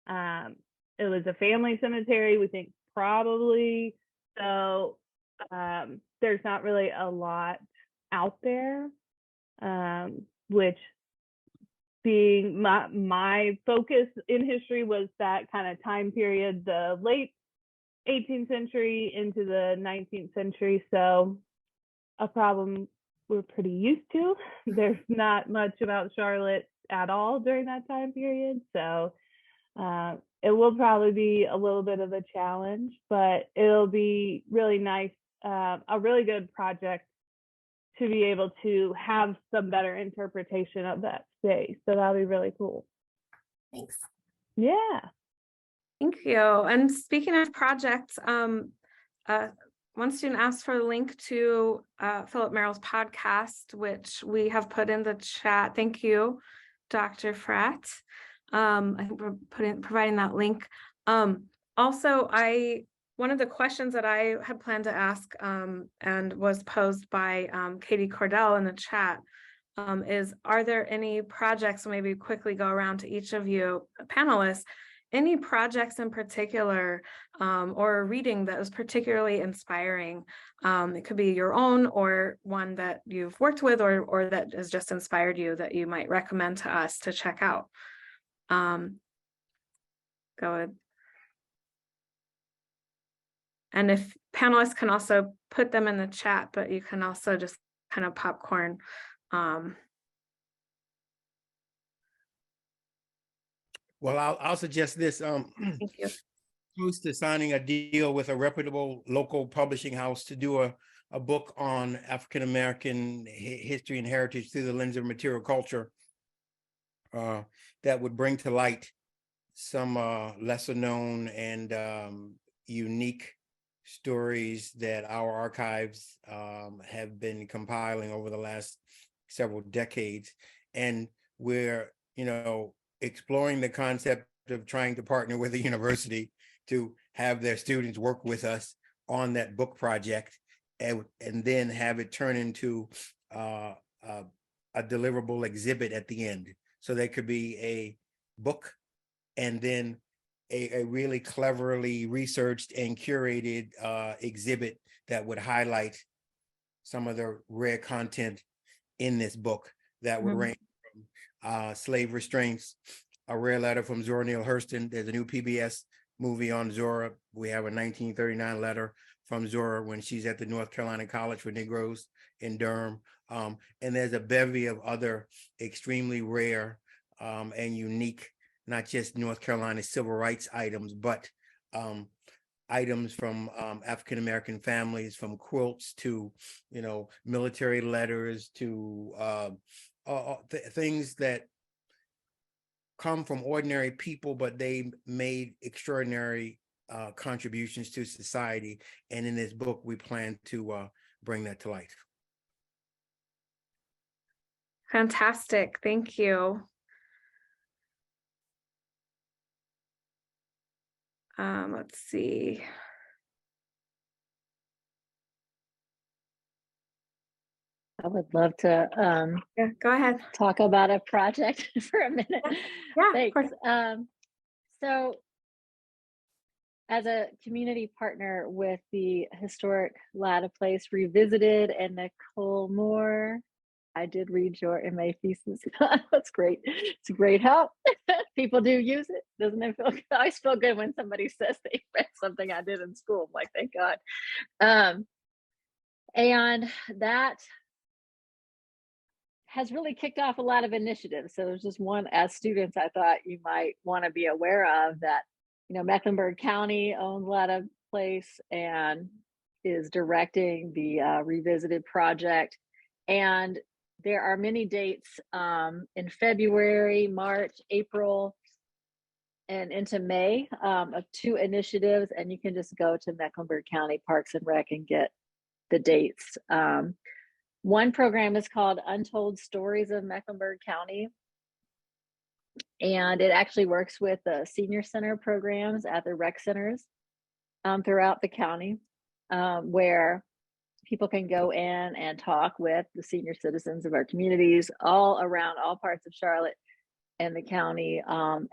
It was a family cemetery, we think, probably. So there's not really a lot out there, which, being my focus in history was that kind of time period, the late 18th century into the 19th century. So a problem we're pretty used to. There's not much about Charlotte at all during that time period. So it will probably be a little bit of a challenge, but it'll be really nice, a really good project to be able to have some better interpretation of that space. So that'll be really cool. Thanks. Yeah. Thank you. And speaking of projects, one student asked for a link to Philip Merrill's podcast, which we have put in the chat. Thank you, Dr. Fratt. I think we're providing that link. Also, one of the questions that I had planned to ask and was posed by Katie Cordell in the chat is, are there any projects, so maybe quickly go around to each of you panelists, any projects in particular or a reading that was particularly inspiring? It could be your own or one that you've worked with or that has just inspired you that you might recommend to us to check out. Go ahead. And if panelists can also put them in the chat, but you can also just kind of popcorn. Well, I'll suggest this. Thank you. Close to signing a deal with a reputable local publishing house to do a book on African-American history and heritage through the lens of material culture that would bring to light some lesser known and unique stories that our archives have been compiling over the last several decades. And we're, exploring the concept of trying to partner with a university to have their students work with us on that book project and then have it turn into a deliverable exhibit at the end. So there could be a book and then a really cleverly researched and curated exhibit that would highlight some of the rare content in this book that would range from slave restraints, a rare letter from Zora Neale Hurston. There's a new PBS movie on Zora. We have a 1939 letter from Zora when she's at the North Carolina College for Negroes in Durham. And there's a bevy of other extremely rare and unique, not just North Carolina civil rights items, but items from African-American families, from quilts to, military letters to things that come from ordinary people, but they made extraordinary contributions to society. And in this book, we plan to bring that to light. Fantastic. Thank you. Let's see. I would love to Yeah, go ahead. talk about a project for a minute. Yeah, Thanks. of course. So as a community partner with the Historic Latta Place Revisited and Nicole Moore, I did read your MA thesis. That's great. It's a great help. People do use it. Doesn't it feel good? I always feel good when somebody says they read something I did in school. I'm like, thank God. And that has really kicked off a lot of initiatives. So there's just one, as students, I thought you might want to be aware of that, Mecklenburg County owns Latta Place and is directing the Revisited project. And there are many dates in February, March, April, and into May of 2 initiatives. And you can just go to Mecklenburg County Parks and Rec and get the dates. One program is called Untold Stories of Mecklenburg County. And it actually works with the senior center programs at the rec centers throughout the county, where people can go in and talk with the senior citizens of our communities all around all parts of Charlotte and the county,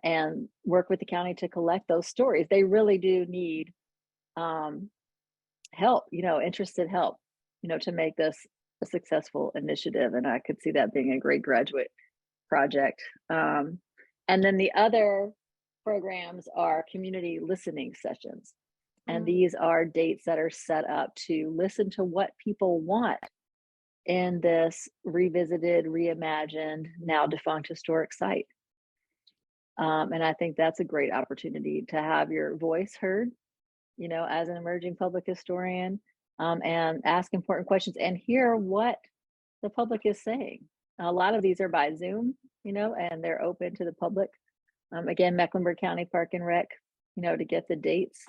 and work with the county to collect those stories. They really do need help, interested help, to make this a successful initiative. And I could see that being a great graduate project. And then the other programs are community listening sessions. And these are dates that are set up to listen to what people want in this revisited, reimagined, now defunct historic site. And I think that's a great opportunity to have your voice heard, as an emerging public historian, and ask important questions and hear what the public is saying. A lot of these are by Zoom, and they're open to the public. Again, Mecklenburg County Park and Rec, to get the dates.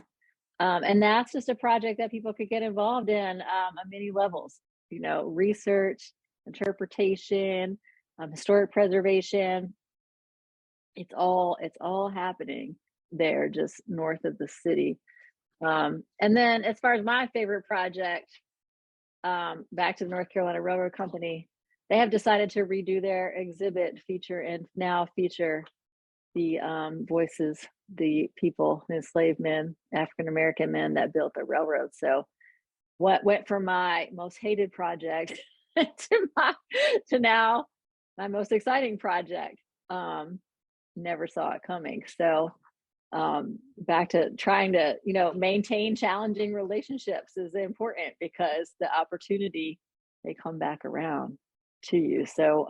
And that's just a project that people could get involved in on many levels, research, interpretation, historic preservation. It's all happening there just north of the city. And then as far as my favorite project, back to the North Carolina Railroad Company, they have decided to redo their exhibit feature and now feature the voices, the people, enslaved men, African-American men that built the railroad. So what went from my most hated project to now my most exciting project, never saw it coming. So back to trying to, maintain challenging relationships is important because the opportunity, they come back around to you. So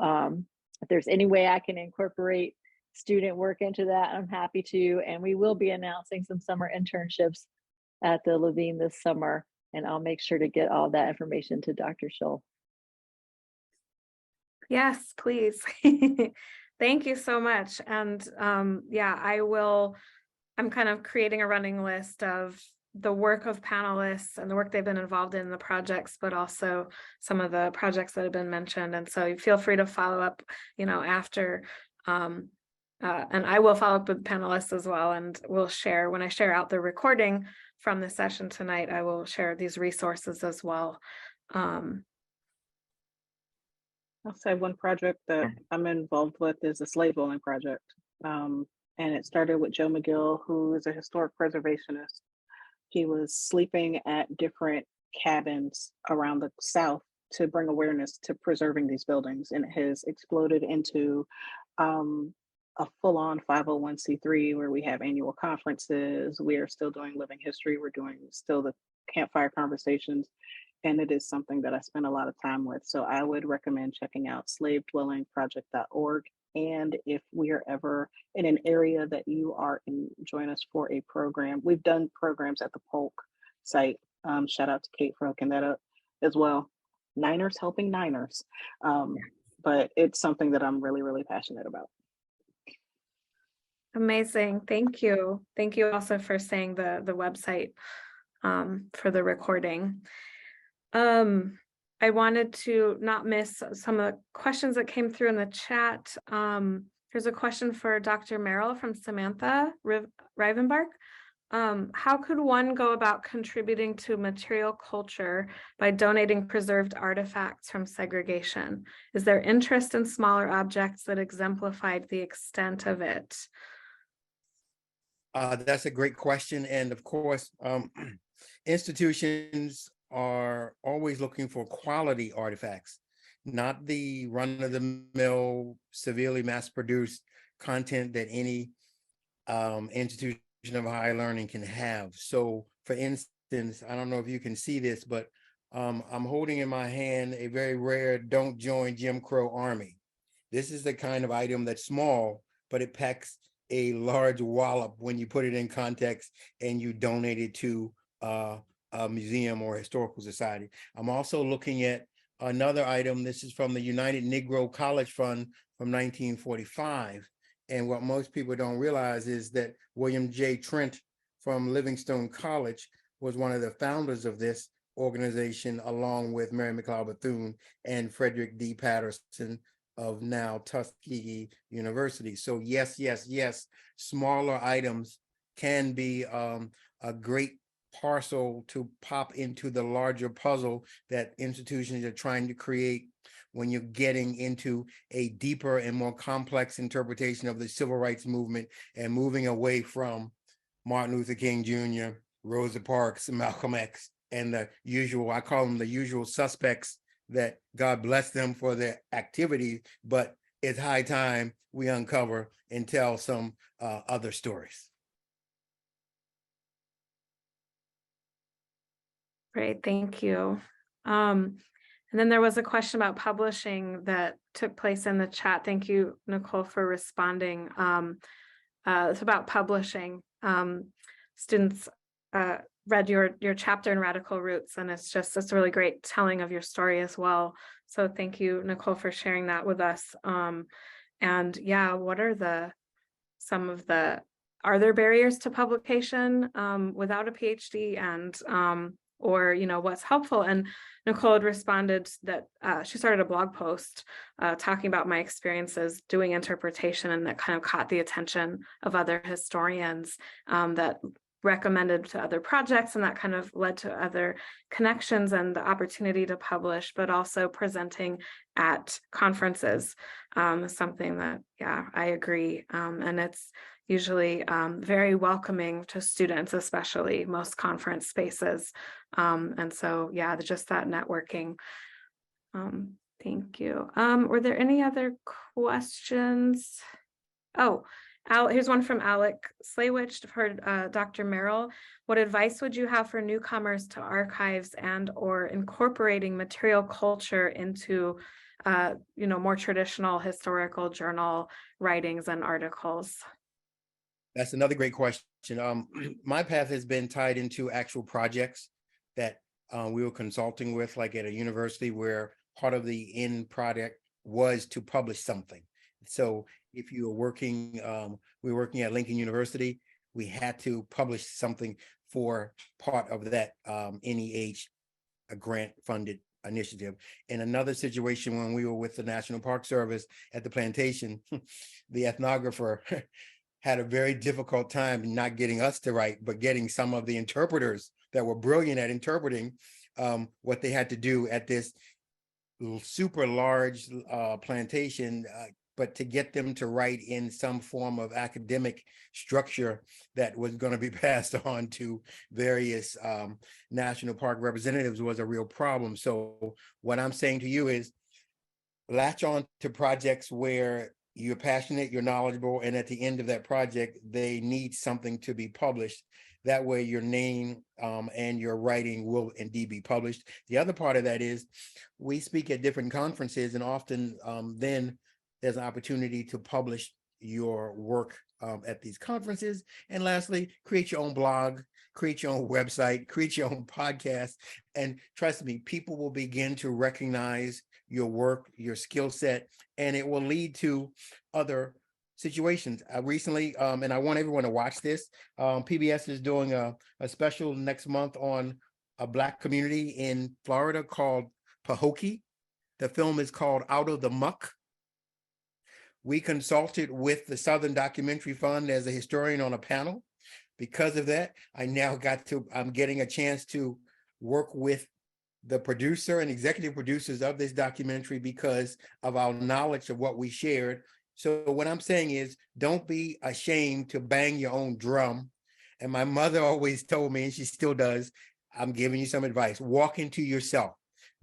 if there's any way I can incorporate student work into that, I'm happy to. And we will be announcing some summer internships at the Levine this summer, and I'll make sure to get all that information to Dr. Shull. Yes, please. Thank you so much. And I'm kind of creating a running list of the work of panelists and the work they've been involved in the projects, but also some of the projects that have been mentioned. And so feel free to follow up, after and I will follow up with panelists as well, and we'll share, when I share out the recording from the session tonight, I will share these resources as well. I'll say one project that I'm involved with is a slave dwelling project. And it started with Joe McGill, who is a historic preservationist. He was sleeping at different cabins around the South to bring awareness to preserving these buildings. And it has exploded into a full-on 501c3 where we have annual conferences. We are still doing living history. We're doing still the campfire conversations. And it is something that I spend a lot of time with. So I would recommend checking out slavedwellingproject.org. And if we are ever in an area that you are in, join us for a program. We've done programs at the Polk site. Shout out to Kate for hooking that up as well. Niners helping Niners. But it's something that I'm really, really passionate about. Amazing. Thank you. Thank you also for saying the website for the recording. I wanted to not miss some of the questions that came through in the chat. Here's a question for Dr. Merrill from Samantha Rivenbark. How could one go about contributing to material culture by donating preserved artifacts from segregation? Is there interest in smaller objects that exemplified the extent of it? That's a great question. And of course, institutions are always looking for quality artifacts, not the run-of-the-mill, severely mass-produced content that any institution of higher learning can have. So for instance, I don't know if you can see this, but I'm holding in my hand a very rare Don't Join Jim Crow Army. This is the kind of item that's small, but it packs a large wallop when you put it in context and you donate it to a museum or historical society. I'm also looking at another item. This is from the United Negro College Fund from 1945. And what most people don't realize is that William J. Trent from Livingstone College was one of the founders of this organization, along with Mary McLeod Bethune and Frederick D. Patterson of now Tuskegee University. So yes, smaller items can be a great parcel to pop into the larger puzzle that institutions are trying to create when you're getting into a deeper and more complex interpretation of the civil rights movement and moving away from Martin Luther King Jr., Rosa Parks, and Malcolm X, and the usual, I call them the usual suspects, that God bless them for their activity, but it's high time we uncover and tell some other stories. Great, thank you. And then there was a question about publishing that took place in the chat. Thank you, Nicole, for responding. It's about publishing. Students read your chapter in Radical Roots, and it's a really great telling of your story as well. So thank you, Nicole, for sharing that with us. And yeah, what are are there barriers to publication without a PhD, and or what's helpful? And Nicole had responded that she started a blog post talking about my experiences doing interpretation, and that kind of caught the attention of other historians that recommended to other projects, and that kind of led to other connections and the opportunity to publish, but also presenting at conferences, something that, yeah, I agree. And it's usually very welcoming to students, especially most conference spaces. And so, yeah, just that networking. Thank you. Were there any other questions? Oh, here's one from Alec Slaywich for Dr. Merrill. What advice would you have for newcomers to archives and or incorporating material culture into more traditional historical journal writings and articles? That's another great question. My path has been tied into actual projects that we were consulting with, like at a university, where part of the end product was to publish something. So if you were working, we were working at Lincoln University, we had to publish something for part of that NEH, a grant funded initiative. In another situation, when we were with the National Park Service at the plantation, the ethnographer had a very difficult time not getting us to write, but getting some of the interpreters that were brilliant at interpreting what they had to do at this super large plantation, but to get them to write in some form of academic structure that was going to be passed on to various national park representatives was a real problem. So what I'm saying to you is latch on to projects where you're passionate, you're knowledgeable, and at the end of that project, they need something to be published. That way your name and your writing will indeed be published. The other part of that is we speak at different conferences, and often then there's an opportunity to publish your work at these conferences. And lastly, create your own blog, create your own website, create your own podcast. And trust me, people will begin to recognize your work, your skill set, and it will lead to other situations. Recently, and I want everyone to watch this, PBS is doing a special next month on a Black community in Florida called Pahokee. The film is called Out of the Muck. We consulted with the Southern Documentary Fund as a historian on a panel. Because of that, I'm getting a chance to work with the producer and executive producers of this documentary because of our knowledge of what we shared. So what I'm saying is, don't be ashamed to bang your own drum. And my mother always told me, and she still does, I'm giving you some advice, walk into yourself.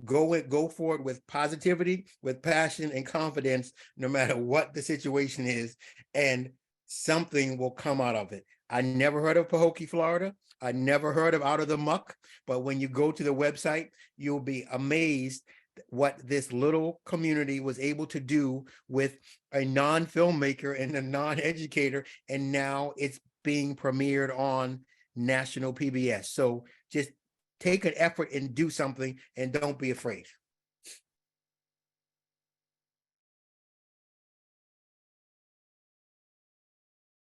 Go for it with positivity, with passion and confidence, no matter what the situation is, and something will come out of it. I never heard of Pahokee, Florida. I never heard of Out of the Muck, but when you go to the website, you'll be amazed what this little community was able to do with a non-filmmaker and a non-educator, and now it's being premiered on national PBS. So just take an effort and do something, and don't be afraid.